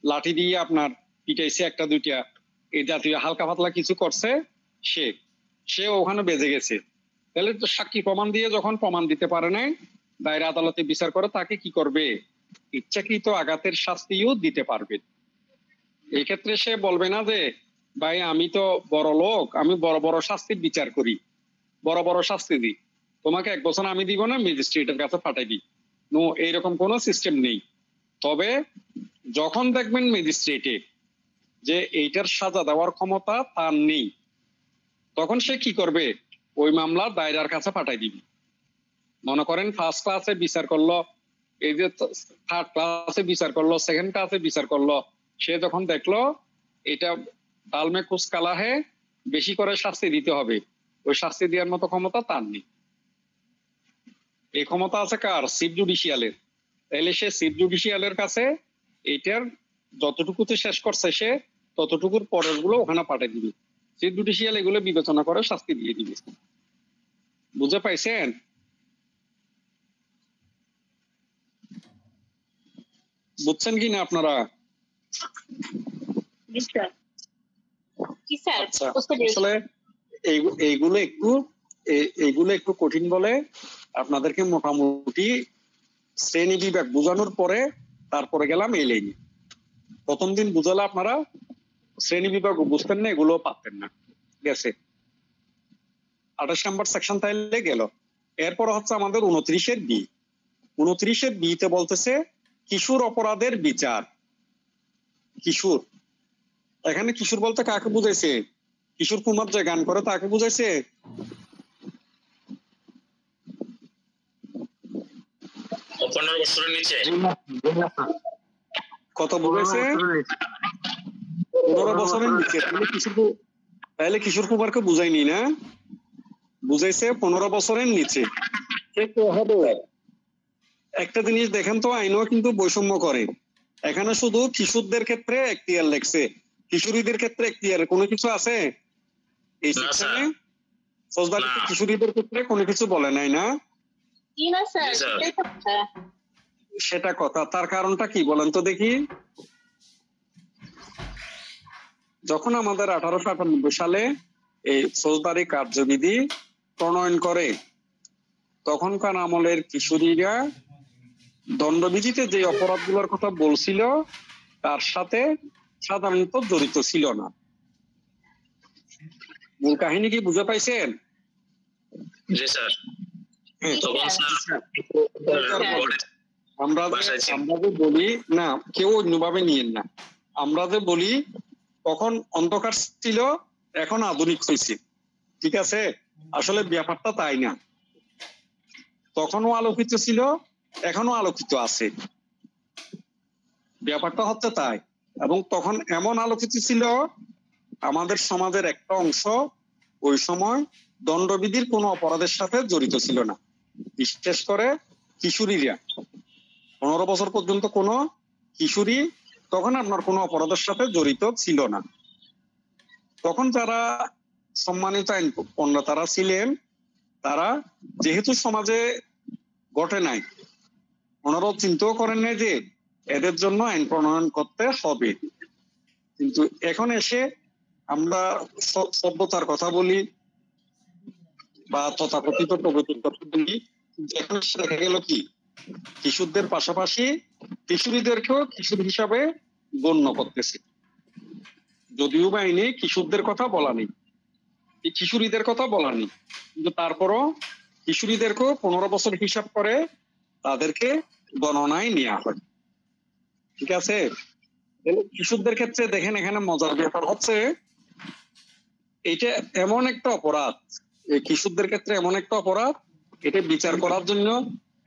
লাঠি দিয়ে আপনার পিটাইছে একটা দুইটা, এই জাতীয় হালকা পাতলা কিছু করছে, সে ওখানে বেজে গেছে। তাহলে তো সাক্ষী প্রমাণ দিয়ে যখন প্রমাণ দিতে পারে নাই, দায়রা আদালতে বিচার করে তাকে কি করবে, ইচ্ছাকৃত আঘাতের শাস্তিও দিতে পারবে। এই ক্ষেত্রে সে বলবে না যে ভাই আমি তো বড় লোক, আমি বড় বড় শাস্তির বিচার করি, বড় বড় শাস্তি দিই, তোমাকে 1 বছর আমি দিব না, ম্যাজিস্ট্রেটের কাছে পাঠাই দিই। নো, এইরকম কোনো সিস্টেম নেই। তবে যখন দেখবেন ম্যাজিস্ট্রেটে যে এইটার সাজা দেওয়ার ক্ষমতা তার নেই, তখন সে কি করবে, ওই মামলা দায়রার কাছে পাঠাই দিবে। মনে করেন ফার্স্ট ক্লাসে বিচার করলো, এই যে থার্ড ক্লাসে বিচার করলো, সেকেন্ড ক্লাসে বিচার করলো, সে যখন দেখলো এটা ডালমে কুচ কালা হে, বেশি করে শাস্তি দিতে হবে, ওই শাস্তি দেওয়ার মতো ক্ষমতা তার নেই। এই ক্ষমতা আছে কার, চিফ জুডিশিয়ালের। তাইলে সে চিফ জুডিশিয়ালের কাছে এইটার যতটুকুতে শেষ করছে সে ততটুকুর পরের গুলো ওখানে পাঠিয়ে দিবে, চিফ জুডিশিয়াল এগুলো বিবেচনা করে শাস্তি দিয়ে দিবে। বুঝে পাইছেন? বুঝছেন কিনা আপনারা? কি স্যার? আচ্ছা, বুঝতে পেরেছি। আসলে এইগুলো একটু কঠিন বলে আপনাদেরকে মোটামুটি শ্রেণী বিভাগ বোঝানোর পরে তারপরে গেলাম এই লাইনে। প্রথম দিন বুঝালে আপনারা শ্রেণী বিভাগ বুঝতেন না, এগুলো পারতেন না, গেছে। 28 নম্বর সেকশন তাইলে গেল। এরপর হচ্ছে আমাদের 29-এর বি। 29-এর বিতে বলতেছে কিশোর অপরাধের বিচার। কিশোর, এখানে কিশোর বলতে কাকে বুঝাইছে? কিশোর কুমার যে গান করে তাকে বুঝাইছে? 15 বছরের নিচে। কত বুঝাইছে? 15 বছরের নিচে। তাহলে কিশোর কুমারকে বুঝাইনি না, বুঝাইছে 15 বছরের নিচে। একটা জিনিস দেখেন তো, আইনও কিন্তু বৈষম্য করে। এখানে শুধু কিশোরদের ক্ষেত্রে এখতিয়ার লেখছে, কিশোরীদের ক্ষেত্রে এখতিয়ার কোনো কিছু আছে এই সেকশনে? ফৌজদারিতে কিশোরীদের ক্ষেত্রে কোনো কিছু বলে নাই না? জি না স্যার, সেটাই তো কথা। সেটা কথা। তার কারণটা কি বলেন তো দেখি? যখন আমাদের 1898 সালে এই ফৌজদারি কার্যবিধি প্রণয়ন করে, তখনকার আমলের কিশোরীরা দণ্ডবিধিতে যে অপরাধগুলোর কথা বলছিল তার সাথে সাধারণত জড়িত ছিল না। মূল কাহিনী কি বুঝে পাইছেন? জি স্যার। হ্যাঁ। তখন স্যার আমরা যে বলি না, কেউ অন্যভাবে নিয়েন না, আমরা যে বলি তখন অন্ধকার ছিল, এখন আধুনিক হয়েছে, ঠিক আছে? আসলে ব্যাপারটা তাই না, তখনও আলোকিত ছিল, এখনো আলোকিত আছে, ব্যাপারটা হচ্ছে তাই। এবং তখন এমন আলোকিত ছিল, আমাদের সমাজের একটা অংশ ওই সময় দণ্ডবিধির কোনো অপরাধের সাথে জড়িত ছিল না, বিশেষ করে কিশোরীরা। 15 বছর পর্যন্ত কোনো কিশোরী তখন আপনার কোনো অপরাধের সাথে জড়িত ছিল না। তখন যারা সম্মানিত আইন প্রণেতারা ছিলেন, তারা যেহেতু সমাজে ঘটে নাই, ওনারাও চিন্তাও করেন নাই যে এদের জন্য আইন প্রণয়ন করতে হবে। কিন্তু এখন এসে আমরা সভ্যতার কথা বলি বা তথাকথিত প্রগতির কথা বলি, এখন দেখা গেল কি কিশোরদের পাশাপাশি কিশোরীদেরকেও কিশোর হিসাবে গণ্য করতেছে। যদিও বা আইনে কিশোরদের কথা বলা নেই, কিশোরীদের কথা বলা নেই, কিন্তু তারপরও কিশোরীদেরকেও 15 বছর হিসাব করে তাদেরকে গণনায় নেওয়া হয়, ঠিক আছে? কিশোরদের ক্ষেত্রে দেখেন এখানে মজার ব্যাপার হচ্ছে এটা এমন একটা অপরাধ, এই কিশোরদের ক্ষেত্রে এমন একটা অপরাধ, এটা বিচার করার জন্য,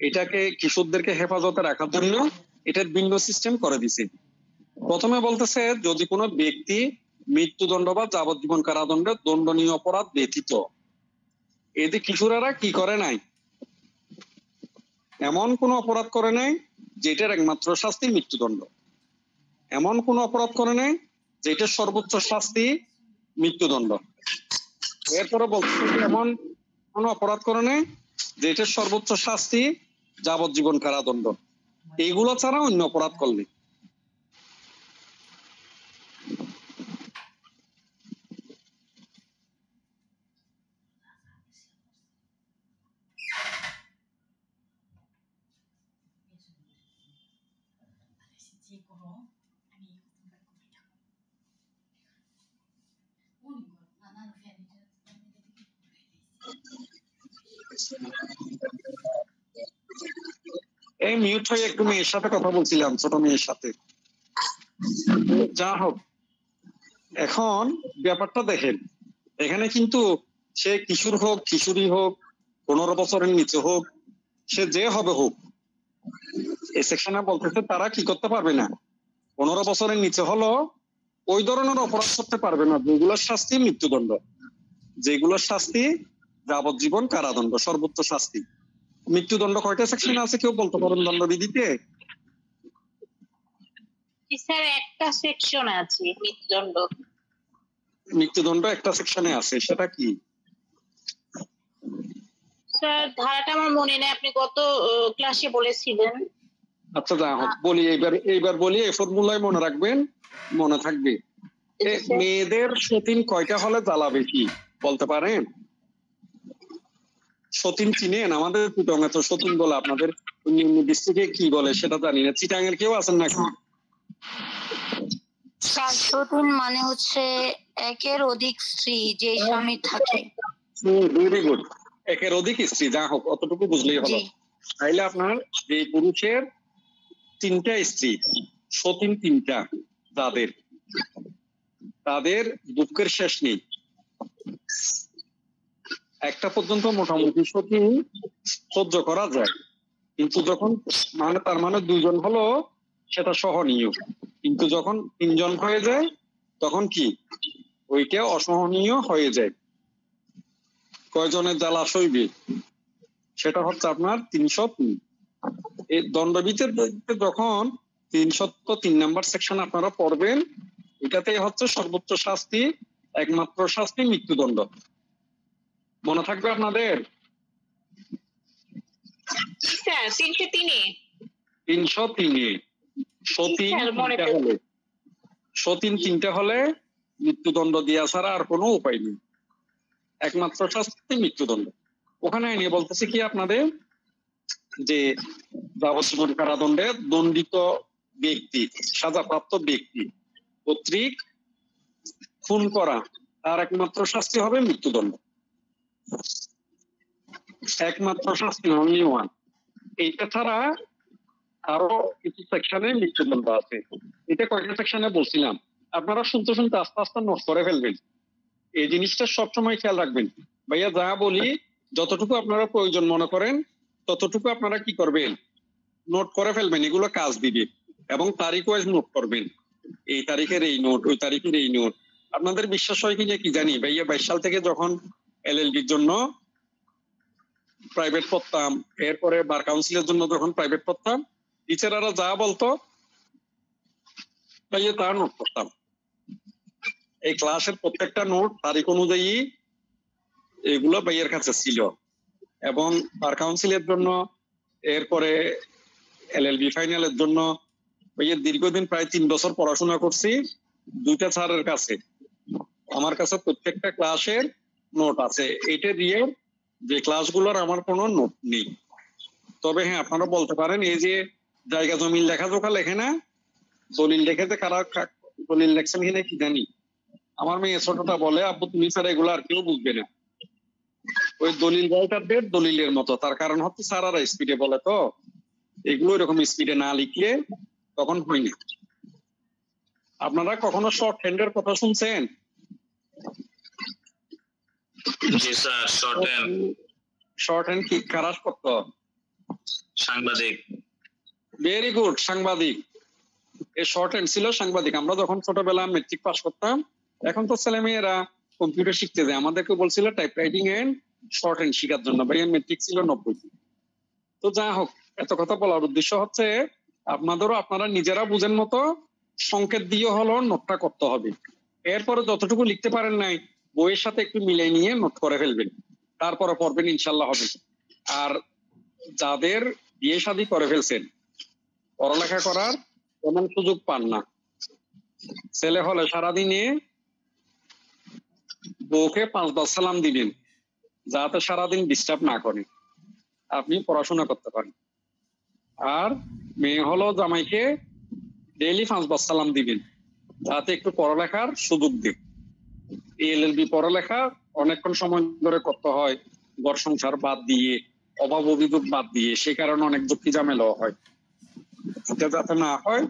এটাকে কিশোরদেরকে হেফাজতে রাখার জন্য এটার ভিন্ন সিস্টেম করে দিছে। প্রথমে বলতেছে যদি কোনো ব্যক্তি মৃত্যুদণ্ড বা যাবজ্জীবন কারাদণ্ডে দণ্ডনীয় অপরাধ ব্যতীত, এতে কিশোরেরা কি করে নাই, এমন কোন অপরাধ করে নাই যেটার একমাত্র শাস্তি মৃত্যুদণ্ড, এমন কোন অপরাধ করে নাই যেটার সর্বোচ্চ শাস্তি মৃত্যুদণ্ড। এরপরে বলতেছে এমন কোন অপরাধ করে নাই যেটার সর্বোচ্চ শাস্তি যাবজ্জীবন কারাদণ্ড, এইগুলো ছাড়া অন্য অপরাধ করলে। এই মিউট হয়ে একটু মেয়ের সাথে কথা বলছিলাম, ছোট মেয়ের সাথে। যা হোক, এখন ব্যাপারটা দেখেন, এখানে কিন্তু সে কিশোর হোক, কিশোরী হোক, 15 বছরের নিচে হোক, সে যে হবে হোক, এই সেকশনে বলতেছে তারা কি করতে পারবে না, 15 বছরের নিচে হলো ওই ধরনের অপরাধ করতে পারবে না যেগুলোর শাস্তি মৃত্যুদণ্ড, যেগুলোর শাস্তি যাবজ্জীবন কারাদণ্ড, সর্বোচ্চ শাস্তি। মৃত্যুদণ্ড কয়টা সেকশনে আছে কেউ বলতে পারেন দণ্ডবিধিতে? স্যার একটা সেকশন আছে মৃত্যুদণ্ড। মৃত্যুদণ্ড একটা সেকশনে আছে, সেটা কি? স্যার ধারাটা আমার মনে নেই, আপনি গত ক্লাসে বলেছিলেন। আচ্ছা যা হোক, বলি এইবার বলি, এই ফর্মুলায় মনে রাখবেন, মনে থাকবে। মেয়েদের সতীন কয়টা হলে জ্বালা বেশি বলতে পারেন? সতীন চিনেন? আমাদের চিটাঙে তো সতীন বলে, আপনাদের ডিস্ট্রিক্টে কি বলে সেটা জানি না। চিটাঙের কেউ আছেন নাকি? স্যার সতীন মানে হচ্ছে একের অধিক স্ত্রী যে স্বামী থাকে। ভেরি গুড, একের অধিক স্ত্রী। যা হোক, অতটুকু বুঝলেই হলো। তাইলে আপনার যে পুরুষের 3টা স্ত্রী, সতীন 3টা, তাদের দুঃখের শেষ নেই। একটা পর্যন্ত মোটামুটি সতীন সহ্য করা যায়, কিন্তু যখন তার মানে 2 জন হলো সেটা সহনীয়, কিন্তু যখন 3 জন হয়ে যায় তখন কি ওইটা অসহনীয় হয়ে যায়। কয়জনের জ্বালা সইবে সেটা হচ্ছে আপনার 303। এই দণ্ডবিধির যখন 303 নাম্বার সেকশন আপনারা পড়বেন, এটাতে হচ্ছে সর্বোচ্চ শাস্তি, একমাত্র শাস্তি মৃত্যুদণ্ড। মনে থাকবে আপনাদের? স্যার 303-এ 303-এ সতীন 3টা হলে মৃত্যুদণ্ড দেওয়া ছাড়া আর কোনো উপায় নেই, একমাত্র শাস্তি মৃত্যুদণ্ড। ওখানে নিয়ে বলতেছে কি আপনাদের যে যাবজ্জীবন কারাদণ্ডে দণ্ডিত ব্যক্তি, সাজাপ্রাপ্ত ব্যক্তি কর্তৃক খুন করা, তার একমাত্র শাস্তি হবে মৃত্যুদণ্ড, একমাত্র শাস্তি অনলি ওয়ান। এইটা ছাড়া আরো কিছু সেকশনে মৃত্যুদণ্ড আছে। এটা কয়েকটা সেকশনে বলছিলাম, আপনারা শুনতে শুনতে আস্তে আস্তে নোট করে ফেলবেন। এই জিনিসটা সবসময় খেয়াল রাখবেন। ভাইয়া যা বলি, যতটুকু আপনারা প্রয়োজন মনে করেন ততটুকু আপনারা কি করবেন, নোট করে ফেলবেন। এগুলো কাজ দিবে, এবং তারিখ ওয়াইজ নোট করবেন। এই তারিখের এই নোট, ওই তারিখের এই নোট। আপনাদের বিশ্বাস হয় কিনা কি জানি, ভাইয়া 22 সাল থেকে যখন এলএলবির জন্য প্রাইভেট পড়তাম, এরপরে বার কাউন্সিলের জন্য যখন প্রাইভেট পড়তাম, টিচাররা যা বলতো ভাইয়া তা নোট করতাম। এই ক্লাসের প্রত্যেকটা নোট তারিখ অনুযায়ী এগুলো ভাইয়ের কাছে ছিল। এবং বার কাউন্সিলের জন্য, এরপরে এলএলবি ফাইনালের জন্য ভাইয়ের দীর্ঘদিন প্রায় 3 বছর পড়াশোনা করছি 2টা স্যারের কাছে। আমার কাছে প্রত্যেকটা ক্লাসের নোট আছে। এটা দিয়ে যে ক্লাসগুলোর আমার কোনো নোট নেই। তবে হ্যাঁ, আপনারা বলতে পারেন এই যে জায়গা জমির লেখাজোখা লেখে না, দলিল লেখেতে কারা দলিল লেখছেন কিনা কি জানি। আমার মেয়ে ছোটটা বলে, আব্বু তুমি স্যার এগুলো আর কেউ বুঝবে না। ওই দলিল রাইটারদের দলিলের মতো, তার কারণ হচ্ছে স্যারারা স্পিডে বলে, তো এগুলো এরকম স্পিডে না লিখলে তখন হয় না। আপনারা কখনো শর্ট হ্যান্ডের কথা শুনছেন? জি sir, shorthand shorthand কি কারা করতো? সাংবাদিক। ভেরি গুড, সাংবাদিক। এই শর্ট হ্যান্ড ছিল সাংবাদিক। আমরা যখন ছোটবেলা মেট্রিক পাস করতাম, এখন তো ছেলে মেয়েরা কম্পিউটার শিখতে যায়, আমাদেরকে বলছিল typewriting and shorthand শেখার জন্য। ভাই মেট্রিক ছিল 90। তো যা হোক, এত কথা বলার উদ্দেশ্য হচ্ছে আপনারা নিজেরা বুঝেন মতো সংকেত দিয়ে হলো নোটটা করতে হবে। এরপরে যতটুকু লিখতে পারেন নাই বইয়ের সাথে একটু মিলিয়ে নিয়ে নোট করে ফেলবেন, তারপরে পড়বেন, ইনশাল্লাহ হবে। আর যাদের বিয়ে শাদী করে ফেলছেন, পড়ালেখা করার তেমন সুযোগ পান না, ছেলে হলে সারাদিনে বউকে 5 বার সালাম দিবেন যাতে সারাদিন ডিস্টার্ব না করে, আপনি পড়াশোনা করতে পারেন। আর মেয়ে হলো জামাইকে ডেইলি 5 বার সালাম দিবেন যাতে একটু পড়ালেখার সুযোগ দিন। এলএলবি পড়ালেখা অনেকক্ষণ সময় ধরে করতে হয়, ঘর সংসার বাদ দিয়ে, অভাব অভিযোগ বাদ দিয়ে, সে কারণে অনেক যুক্তি ঝামেলাও হয়। এটা যাতে না হয়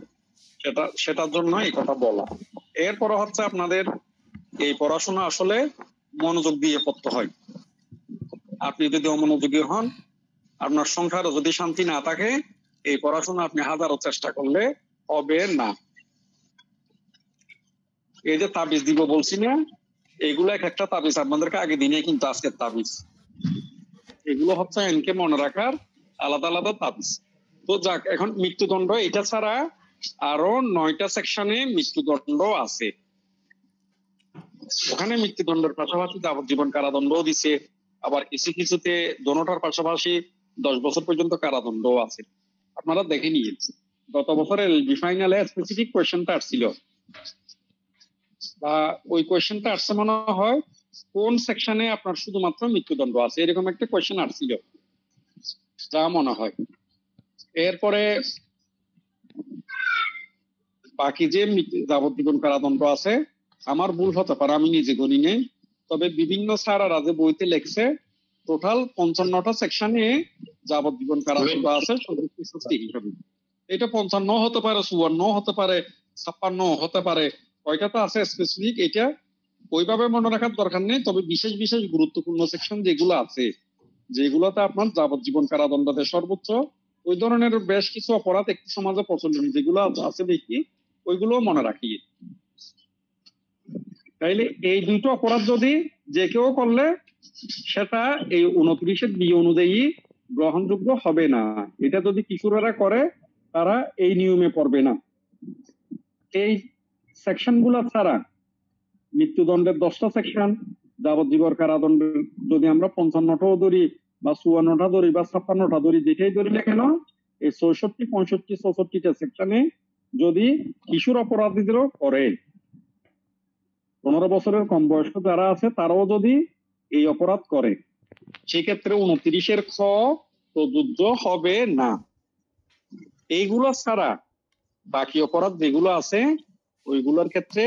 সেটার জন্য এই কথা বলা। এরপরে হচ্ছে আপনাদের এই পড়াশোনা আসলে মনোযোগ দিয়ে পড়তে হয়। আপনি যদি অমনোযোগী হন, আপনার সংসারে যদি শান্তি না থাকে, এই পড়াশোনা আপনি হাজারো চেষ্টা করলে হবে না। এই যে তাবিজ দিব বলছি না, এগুলো এক একটা তাবিজ আপনাদেরকে আগে দিনে কিন্তু আজকের তাবিজ, এগুলো হচ্ছে আইনকে মনে রাখার আলাদা আলাদা তাবিজ। তো যাক, এখন মৃত্যুদণ্ড এটা ছাড়া আরো 9টা সেকশনে মৃত্যুদণ্ড আছে। ওখানে মৃত্যুদণ্ডের পাশাপাশি যাবজ্জীবন কারাদণ্ডও দিছে, আবার কিছু কিছুতে দোনোটার পাশাপাশি 10 বছর পর্যন্ত কারাদণ্ডও আছে। আপনারা দেখে নিয়েছেন গত বছরের এলবি ফাইনালে স্পেসিফিক কোয়েশ্চেনটা আসছিল, বা ওই কোয়েশ্চেনটা আসছে মনে হয় কোন সেকশনে আপনার শুধুমাত্র মৃত্যুদণ্ড আছে, এরকম একটা কোয়েশ্চেন আসছিল যা মনে হয়। এরপরে বাকি যে যাবজ্জীবন কারাদণ্ড আছে, আমার ভুল হতে পারে, আমি নিজে গণি নেই, তবে বিভিন্ন স্যাররা যে বইতে লেখছে টোটাল 55টা সেকশনে যাবজ্জীবন কারাদণ্ড আছে শাস্তি হিসাবে। এটা 55 হতে পারে, 54 হতে পারে, 56 হতে পারে, কয়টাতে আছে স্পেসিফিক এটা ওইভাবে মনে রাখার দরকার নেই। তবে বিশেষ বিশেষ গুরুত্বপূর্ণ সেকশন যেগুলো আছে, যেগুলোতে আপনার যাবজ্জীবন কারাদণ্ড দেয় সর্বোচ্চ, ওই ধরনের বেশ কিছু অপরাধ একটি সমাজে প্রচলন যেগুলো আছে দেখি, ওইগুলো মনে রাখি। তাইলে এই দুটো অপরাধ যদি যে কেউ করলে সেটা এই 29-এর বি অনুযায়ী গ্রহণযোগ্য হবে না। এটা যদি কিশোরেরা করে তারা এই নিয়মে পড়বে না। এই সেকশন গুলা ছাড়া মৃত্যুদণ্ডের 10টা সেকশন, যাবজ্জীবন কারাদণ্ডের যদি আমরা 55টাও ধরি বা 54টা ধরি বা 56টা ধরি, যেটাই ধরি না কেন, এই 64, 65, 64টা সেকশনে যদি কিশোর অপরাধীদেরও করে, 15 বছরের কম বয়স্ক যারা আছে তারাও যদি এই অপরাধ করে, সেক্ষেত্রে 29-এর খ প্রযোজ্য হবে না। এইগুলো ছাড়া বাকি অপরাধ যেগুলো আছে ওইগুলোর ক্ষেত্রে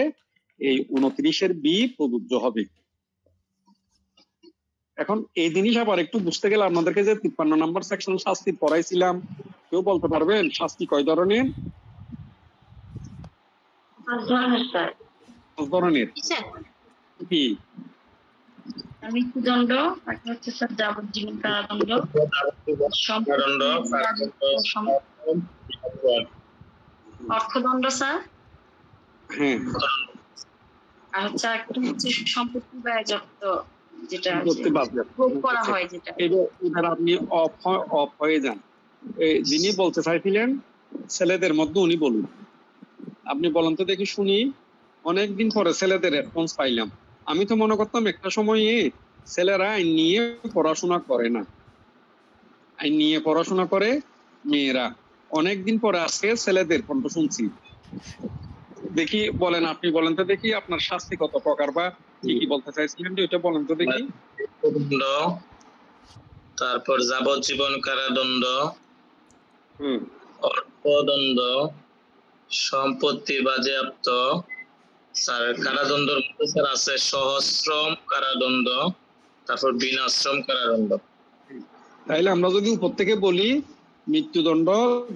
এই 29-এর বি প্রযোজ্য হবে। এখন এই জিনিস আবার একটু বুঝতে গেলে আপনাদেরকে যে 53 নম্বর সেকশন শাস্তি পড়াইছিলাম, কেউ বলতে পারবেন শাস্তি কয় ধরনের? 5 ধরনের। কি? মৃত্যুদণ্ড, হচ্ছে স্যার যাবজ্জীবন কারাদণ্ড, অর্থদণ্ড স্যার, হ্যাঁ, আর হচ্ছে একটা হচ্ছে সম্পত্তি বাজেয়াপ্ত, যেটা করতে পারবে ভোগ করা হয়, যেটা এবার আপনি অফ হয়ে যান। যিনি বলতে চাইছিলেন ছেলেদের মধ্যে উনি বলুন, আপনি বলেন তো দেখি শুনি। অনেকদিন পরে ছেলেদের রেসপন্স পাইলাম। আমি তো মনে করতাম একটা সময়ে ছেলেরা আইন নিয়ে পড়াশোনা করে না, আইন নিয়ে পড়াশোনা করে মেয়েরা। অনেকদিন পরে আজকে ছেলেদের কণ্ঠ শুনছি। দেখি বলেন, আপনি বলেন তো দেখি আপনার শাস্তি কত প্রকার বা কি কি বলতে চাইছিলেন, ওইটা বলেন তো দেখি। তারপর যাবজ্জীবন কারাদণ্ড, অর্থদণ্ড, সম্পত্তি বাজেয়াপ্ত, স্যার কারাদণ্ডের মধ্যে স্যার আছে সহশ্রম কারাদণ্ড, তারপর বিনাশ্রম কারাদণ্ড। তাইলে আমরা যদি উপর থেকে বলি মৃত্যুদণ্ড,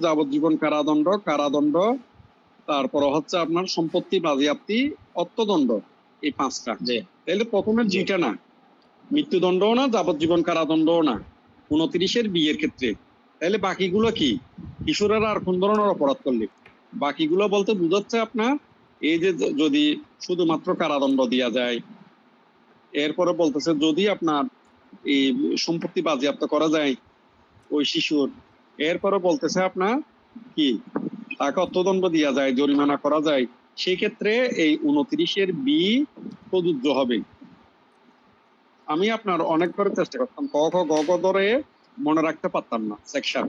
যাবজ্জীবন কারাদণ্ড, কারাদণ্ড, তারপর হচ্ছে আপনার সম্পত্তি বাজেয়াপ্তি, অর্থদণ্ড, এই 5টা। জি তাহলে প্রথমে 2টা না, মৃত্যুদণ্ডও না, যাবজ্জীবন কারাদণ্ডও না 29-এর বিয়ের ক্ষেত্রে। তাহলে বাকিগুলো কি? কিশোরেরা আর কোন ধরনের অপরাধ করলে? বাকিগুলো বলতে বোঝাচ্ছে আপনার এই যে যদি শুধুমাত্র কারাদণ্ড দেওয়া যায়, এরপরে বলতেছে যদি আপনার এই সম্পত্তি বাজেয়াপ্ত করা যায় ওই শিশুর, এরপরে বলতেছে আপনার কি তাকে অর্থদণ্ড দেওয়া যায়, জরিমানা করা যায়, সেই ক্ষেত্রে এই 29-এর বি প্রযোজ্য হবে। আমি আপনার অনেকবার চেষ্টা করতাম, ক খ গ ঘ ধরে মনে রাখতে পারতাম না সেকশন,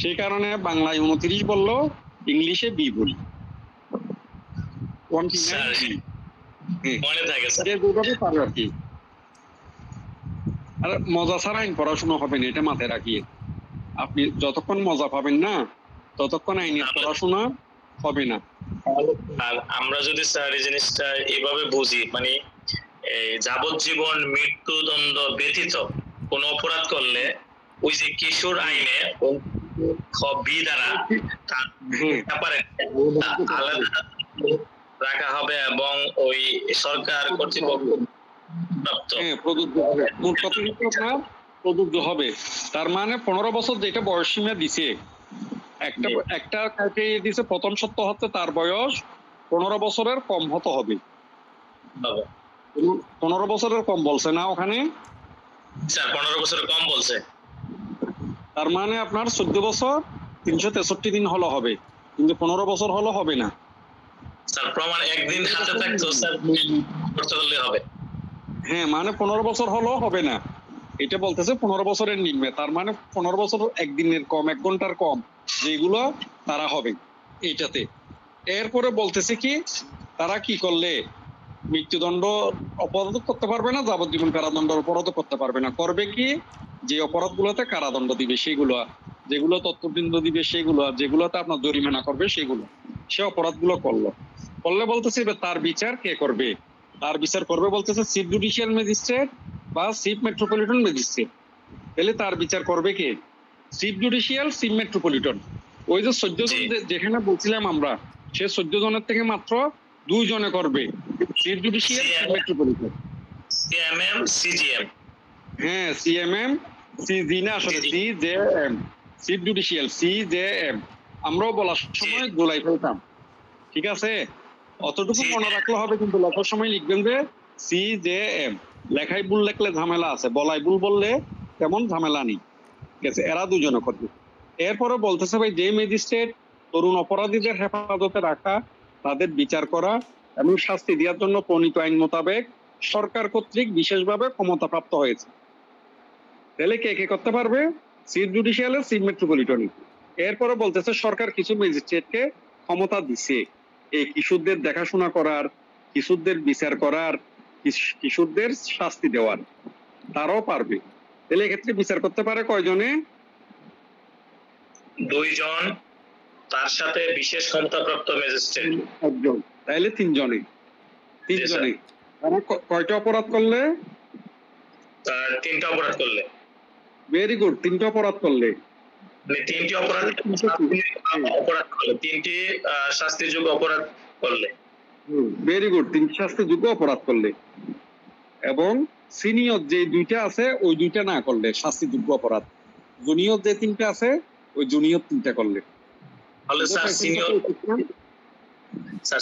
সেই কারণে বাংলায় 29 বললো, ইংলিশে বি বলি। 29 B। হ্যাঁ, মনে থাকে স্যার। যে যেভাবে পারে আর কি। আর মজা ছাড়া আইন পড়াশোনা হবে না, এটা মাথায় রাখিয়ে। আপনি যতক্ষণ মজা পাবেন না ততক্ষণ আইনের পড়াশোনা হবে না। আর আমরা যদি স্যার এই জিনিসটা এভাবে বুঝি, মানে এই যাবজ্জীবন মৃত্যুদণ্ড ব্যতীত কোন অপরাধ করলে ওই যে কিশোর আইনে বি দ্বারা তার ব্যাপারে আলাদা রাখা হবে এবং ওই সরকার কর্তৃপক্ষ প্রাপ্ত হ্যাঁ, প্রযোজ্য হবে। মোট কথা কিন্তু আপনার প্রযোজ্য হবে। তার মানে 15 বছর যেটা বয়স সীমা দিছে, একটা ক্রাইটেরিয়া দিছে, প্রথম সত্য হচ্ছে তার বয়স 15 বছরের কম হতে হবে। হবে। 15 বছরের কম বলছে না ওখানে? স্যার 15 বছরের কম বলছে। তার মানে আপনার 14 বছর 363 দিন হলো হবে, কিন্তু 15 বছর হলো হবে না। স্যার প্রমাণ একদিন হাতে থাকতো স্যার করতে করলে হবে। হ্যাঁ, মানে 15 বছর হলো হবে না, এটা বলতেছে 15 বছরের নিম্নে। তার মানে 15 বছর একদিনের কম, 1 ঘন্টার কম, যেগুলো তারা হবে এইটাতে। এরপরে বলতেছে কি তারা কি করলে মৃত্যুদণ্ড অপরাধ করতে পারবে না, যাবজ্জীবন কারাদণ্ড অপরাধ করতে পারবে না। করবে কি? যে অপরাধগুলোতে কারাদণ্ড দিবে সেগুলো, যেগুলো তত্ত্ববৃন্দ দিবে সেগুলো, যেগুলোতে আপনার জরিমানা করবে সেগুলো, সে অপরাধগুলো করলে বলতেছে এবার তার বিচার কে করবে? তার বিচার করবে বলতেছে চিফ জুডিশিয়াল ম্যাজিস্ট্রেট বা চিফ মেট্রোপলিটন ম্যাজিস্ট্রেট। তাহলে তার বিচার করবে কে? Chief judicial, chief metropolitan. ওই যে 14 জন যেখানে বলছিলাম আমরা, সে 14 জনের থেকে মাত্র 2 জনে করবে, chief judicial, chief metropolitan. CMM CGM. হ্যাঁ, সিএমএম, সিজি না, আসলে সিজেএম, চিফ জুডিশিয়াল, সিজেএম। আমরাও বলার সময় গোলাই ফেলতাম, ঠিক আছে? অতটুকু মনে রাখলে হবে, কিন্তু লেখার সময় লিখবেন যে সিজেএম। লেখায় ভুল লেখলে ঝামেলা আছে, বলাই ভুল বললে তেমন ঝামেলা নেই, ঠিক আছে? এরা 2 জনে করবে। এরপরে বলতেছে ভাই যে ম্যাজিস্ট্রেট তরুণ অপরাধীদের হেফাজতে রাখা, তাদের বিচার করা এবং শাস্তি দেওয়ার জন্য প্রণীত আইন মোতাবেক সরকার কর্তৃক বিশেষভাবে ক্ষমতাপ্রাপ্ত হয়েছে। তাহলে কে কে করতে পারবে? চিফ জুডিশিয়ালের, চিফ মেট্রোপলিটনই। এরপরে বলতেছে সরকার কিছু ম্যাজিস্ট্রেটকে ক্ষমতা দিছে এই কিশোরদের দেখাশোনা করার, কিশোরদের বিচার করার, কিশোরদের শাস্তি দেওয়ার, তারাও পারবে। তাহলে এক্ষেত্রে বিচার করতে পারে কয়জনে? 2 জন, তার সাথে বিশেষ ক্ষমতাপ্রাপ্ত ম্যাজিস্ট্রেট 1 জন, তাহলে 3 জনে। 3 জনে তারা কয়টা অপরাধ করলে? তার 3টা অপরাধ করলে। ভেরি গুড, 3টা অপরাধ করলে। মানে 3টি অপরাধ করলে, 3টি শাস্তিযোগ্য অপরাধ করলে। ভেরি গুড, 3 শাস্তিযোগ্য অপরাধ করলে। এবং সিনিয়র যে 2টা আছে ওই 2টা না করলে শাস্তিযোগ্য অপরাধ, জুনিয়র যে 3টা আছে ওই জুনিয়র 3টা করলে। তাহলে স্যার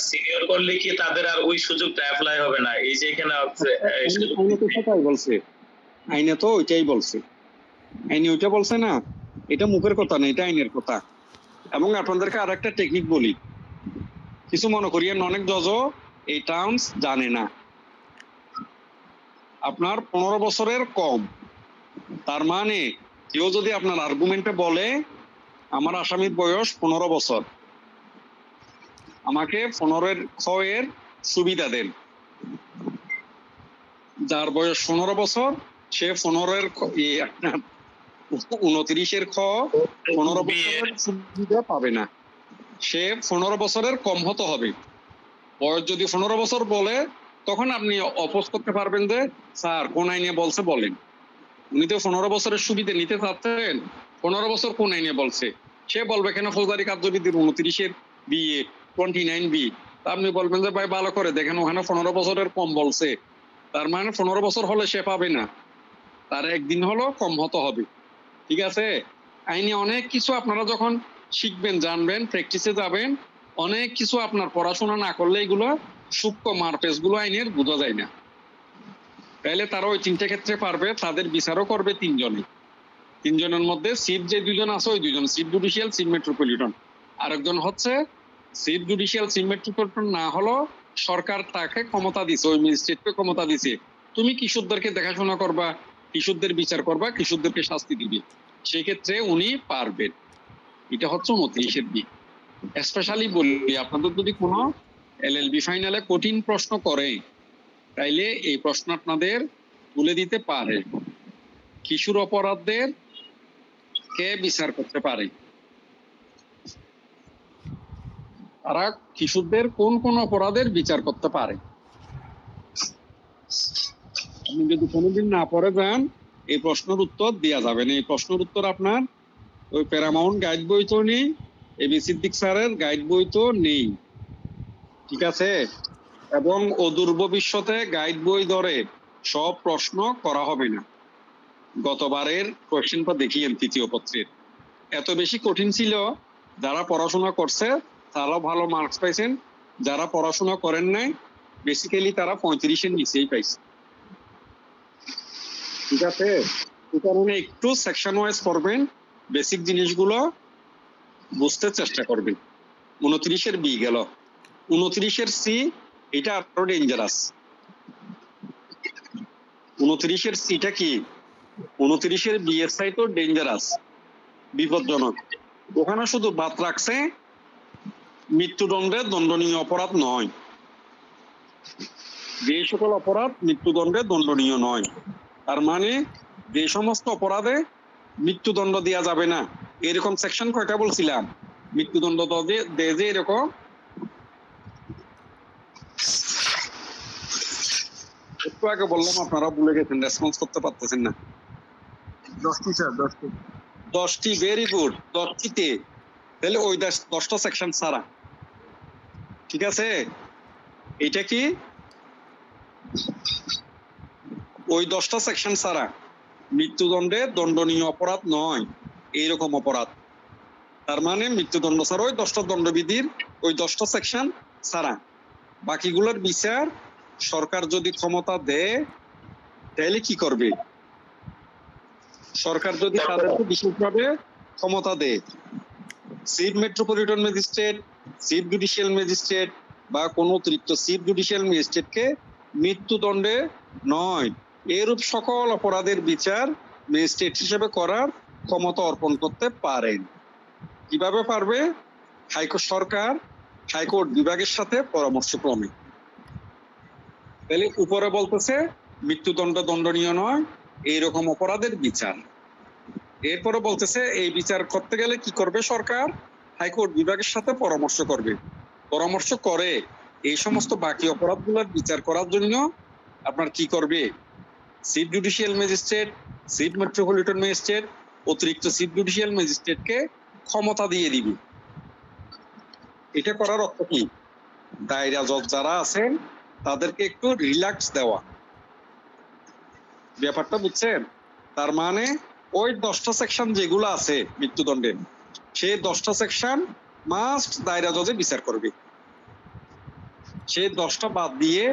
সিনিয়র করলে কি তাদের আর ওই সুযোগটা অ্যাপ্লাই হবে না? এই যে এখানে আইনে তো সেটাই বলছে, আইনে তো ওইটাই বলছে, আইনে ওইটা বলছে না, এটা মুখের কথা না, এটা আইনের কথা। এবং আপনাদেরকে আর একটা টেকনিক বলি, কিছু মনে করিয়েন, অনেক জজও এই টার্মস জানে না। আপনার 15 বছরের কম, তার মানে কেউ যদি আপনার আর্গুমেন্টে বলে আমার আসামির বয়স 15 বছর, আমাকে 15-এর খ-এর সুবিধা দেন। যার বয়স 15 বছর সে 15-এর 29-এর খ 15 বছরের সুবিধা পাবে না, সে 15 বছরের কম হতে হবে। বয়স যদি 15 বছর বলে তখন আপনি অপোজ করতে পারবেন যে স্যার কোন আইনে বলছে বলেন। উনি তো 15 বছরের সুবিধা নিতে চাচ্ছেন, 15 বছর কোন আইনে বলছে? সে বলবে কেন ফৌজদারি কার্যবিধির 29-এর বিয়ে 29B। আপনি বলবেন যে ভাই ভালো করে দেখেন ওখানে 15 বছরের কম বলছে, তার মানে 15 বছর হলে সে পাবে না, তার একদিন হলো কম হতে হবে। ঠিক আছে, আইনে অনেক কিছু আপনারা যখন শিখবেন, জানবেন, প্র্যাকটিসে যাবেন, অনেক কিছু আপনার পড়াশোনা না করলে এগুলো সূক্ষ্ম মারপেস গুলো আইনের বোঝা যায় না। তাইলে তারা ওই 3টে ক্ষেত্রে পারবে, তাদের বিচারও করবে 3 জনে। 3 জনের মধ্যে চিফ যে 2 জন আছে ওই 2 জন, চিফ জুডিশিয়াল, চিফ মেট্রোপলিটন। আরেকজন হচ্ছে চিফ জুডিশিয়াল, চিফ মেট্রোপলিটন না হলো সরকার তাকে ক্ষমতা দিছে, ওই ম্যাজিস্ট্রেটকে ক্ষমতা দিছে, তুমি কিশোরদেরকে দেখাশোনা করবা, কিশোরদের বিচার করবা, কিশোরদেরকে শাস্তি দিবে, সেই ক্ষেত্রে উনি পারবেন। এটা হচ্ছে 29-এর বি। স্পেশালি বলি, আপনাদের যদি কোনো এলএলবি ফাইনালে কঠিন প্রশ্ন করে তাইলে এই প্রশ্ন আপনাদের তুলে দিতে পারে, কিশোর অপরাধদের কে বিচার করতে পারে, তারা কিশোরদের কোন কোন অপরাধের বিচার করতে পারে। আপনি যদি কোনোদিন না পড়ে যান এই প্রশ্নের উত্তর দেওয়া যাবে না। এই প্রশ্নের উত্তর আপনার ওই প্যারামাউন্ট গাইড বই তো নেই, এবি সিদ্দিক স্যারের গাইড বই তো নেই। ঠিক আছে, এবং অদূর ভবিষ্যতে গাইড বই ধরে সব প্রশ্ন করা হবে না। গতবারের কোয়েশ্চেনটা দেখিয়েন 3য় পত্রের, এত বেশি কঠিন ছিল, যারা পড়াশোনা করছে তারা ভালো মার্কস পাইছেন, যারা পড়াশোনা করেন নাই বেসিক্যালি তারা 35-এর নিচেই পাইছে। ঠিক আছে, এই কারণে একটু সেকশন ওয়াইজ পড়বেন, বেসিক জিনিসগুলো বুঝতে চেষ্টা করবেন। 29-এর বি গেল, 29-এর সি, এটা আরো ডেঞ্জারাস। 29-এর সিটা কি, 29-এর বিএসআই তো ডেঞ্জারাস, বিপজ্জনক। ওখানে শুধু বাদ রাখছে মৃত্যুদণ্ডে দণ্ডনীয় অপরাধ নয়, যে সকল অপরাধ মৃত্যুদণ্ডে দণ্ডনীয় নয়। তার মানে যে সমস্ত অপরাধে মৃত্যুদণ্ড দেওয়া যাবে না, এরকম সেকশন কয়টা বলছিলাম, মৃত্যুদণ্ড দেয় যে এরকম একটু আগে বললাম, আপনারা ভুলে গেছেন, রেসপন্স করতে পারতেছেন না। 10টি স্যার, 10টি। 10টি, ভেরি গুড, 10টিতে তাহলে ওই 10টা সেকশন ছাড়া। ঠিক আছে, এটা কি ওই 10টা সেকশন ছাড়া মৃত্যুদণ্ডে দণ্ডনীয় অপরাধ নয় এইরকম অপরাধ। তার মানে মৃত্যুদণ্ড ছাড়া ওই 10টা দণ্ডবিধির ওই 10টা সেকশন ছাড়া বাকিগুলোর বিচার সরকার যদি ক্ষমতা দেয় তাহলে কি করবে, সরকার যদি তাদেরকে বিশেষভাবে ক্ষমতা দেয়, chief metropolitan magistrate, chief judicial magistrate বা কোন অতিরিক্ত চিফ জুডিশিয়াল ম্যাজিস্ট্রেটকে মৃত্যুদণ্ডে নয় এরূপ সকল অপরাধের বিচার ম্যাজিস্ট্রেট হিসেবে করার ক্ষমতা অর্পণ করতে পারেন। কিভাবে পারবে, হাইকোর্ট সরকার হাইকোর্ট বিভাগের সাথে পরামর্শক্রমে। তাহলে উপরে বলতেছে মৃত্যুদণ্ড দণ্ডনীয় নয় এইরকম অপরাধের বিচার, এরপরে বলতেছে এই বিচার করতে গেলে কি করবে সরকার, হাইকোর্ট বিভাগের সাথে পরামর্শ করবে, পরামর্শ করে এই সমস্ত বাকি অপরাধগুলোর বিচার করার জন্য আপনার কি করবে, chief judicial magistrate, chief metropolitan magistrate, অতিরিক্ত চিফ জুডিশিয়াল ম্যাজিস্ট্রেটকে ক্ষমতা দিয়ে দিবে। এটা করার অর্থ কি, দায়রা জজ যারা আছেন তাদেরকে একটু রিল্যাক্স দেওয়া, ব্যাপারটা বুঝছেন? তার মানে ওই 10টা সেকশন যেগুলো আছে মৃত্যুদণ্ডের, সেই 10টা সেকশন মাস্ট দায়রা জজে বিচার করবে, সেই 10টা বাদ দিয়ে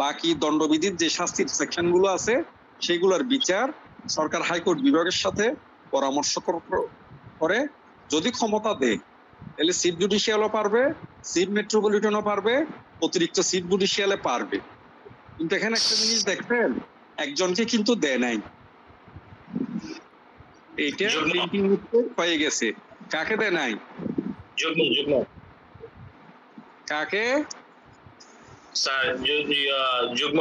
বাকি দণ্ডবিধির যে শাস্তির সেকশন গুলো আছে সেগুলোর বিচার সরকার হাইকোর্ট বিভাগের সাথে পরামর্শ করে যদি ক্ষমতা দেয় তাহলে চিফ জুডিশিয়ালও পারবে, চিফ মেট্রোপলিটনও পারবে, অতিরিক্ত চিফ জুডিশিয়ালে পারবে। কিন্তু এখানে একটা জিনিস দেখবেন, একজনকে কিন্তু দেয় নাই, এইটা প্রিন্টিং হয়ে গেছে। কাকে দেয় নাই, কাকে স্যার যুগ্ম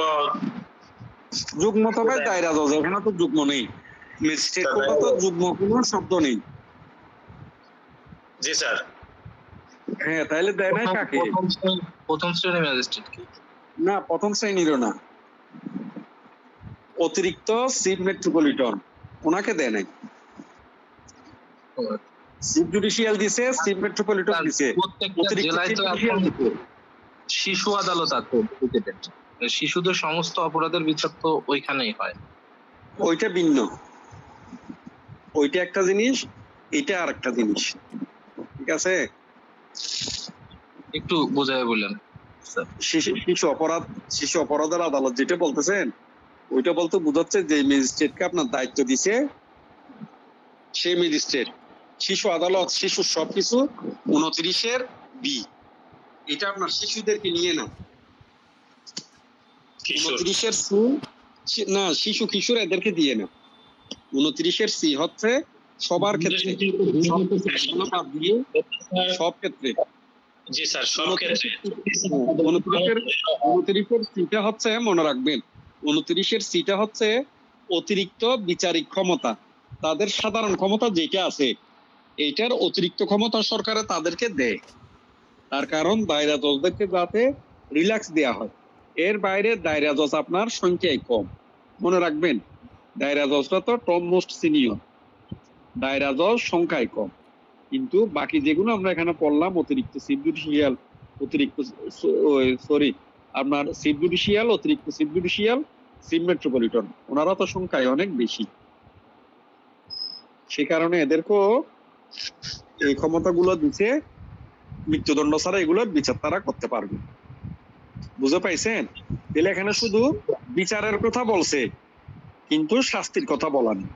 যুগ্ম তো ভাই দায়রা জজ, এখানে তো যুগ্ম নেই, ম্যাজিস্ট্রেট কোর্টে তো যুগ্ম কোনো শব্দ নেই। জি স্যার। হ্যাঁ, তাহলে দেয় নাই কাকে, প্রথম শ্রেণী ম্যাজিস্ট্রেট কি না প্রথম শ্রেণীরও না, অতিরিক্ত চিফ মেট্রোপলিটন ওনাকে দেয় নাই। চিফ জুডিশিয়াল দিছে, চিফ মেট্রোপলিটন দিছে, প্রত্যেকটা অতিরিক্ত জেলায় চিফ তো জুডিশিয়াল এখন দিছে। শিশু আদালত আছে educated। শিশুদের সমস্ত অপরাধের বিচার তো ওইখানেই হয়। ওইটা ভিন্ন, ওইটা একটা জিনিস, এটা আর একটা জিনিস, ঠিক আছে? একটু বোঝায় বললেন স্যার। শিশু অপরাধের আদালত যেটা বলতেছেন, ওইটা বলতে বোঝাচ্ছে যে ম্যাজিস্ট্রেটকে আপনার দায়িত্ব দিছে সেই ম্যাজিস্ট্রেট। শিশু আদালত শিশু সবকিছু 29-এর বি, এটা আপনার শিশুদেরকে নিয়ে না। 29-এর সি না, শিশু কিশোর এদেরকে দিয়ে না। 29-এর সি হচ্ছে সবার ক্ষেত্রে, সব ক্ষেত্রে। জি স্যার, সব ক্ষেত্রে। 29-এর সিটা হচ্ছে, মনে রাখবেন, 29-এর সিটা হচ্ছে অতিরিক্ত বিচারিক ক্ষমতা। তাদের সাধারণ ক্ষমতা যেটা আছে, এইটার অতিরিক্ত ক্ষমতা সরকারে তাদেরকে দেয়। তার কারণ দায়রা জজদেরকে যাতে রিল্যাক্স দেয়া হয়। এর বাইরে দায়রা জজ আপনার সংখ্যায় কম, মনে রাখবেন। দায়রা জজটা তো টপ মোস্ট সিনিয়র, দায়রা জজ সংখ্যায় কম। কিন্তু বাকি যেগুলো আমরা এখানে পড়লাম, অতিরিক্ত চিফ জুডিশিয়াল, অতিরিক্ত আপনার চিফ জুডিশিয়াল, অতিরিক্ত চিফ জুডিশিয়াল, চিফ মেট্রোপলিটন, ওনারা তো সংখ্যায় অনেক বেশি। সে কারণে এদেরকেও এই ক্ষমতাগুলো দিচ্ছে, মৃত্যুদণ্ড ছাড়া এগুলোর বিচার তারা করতে পারবে। বুঝতে পাইছেন? তাহলে এখানে শুধু বিচারের কথা বলছে, কিন্তু শাস্তির কথা বলা নেই।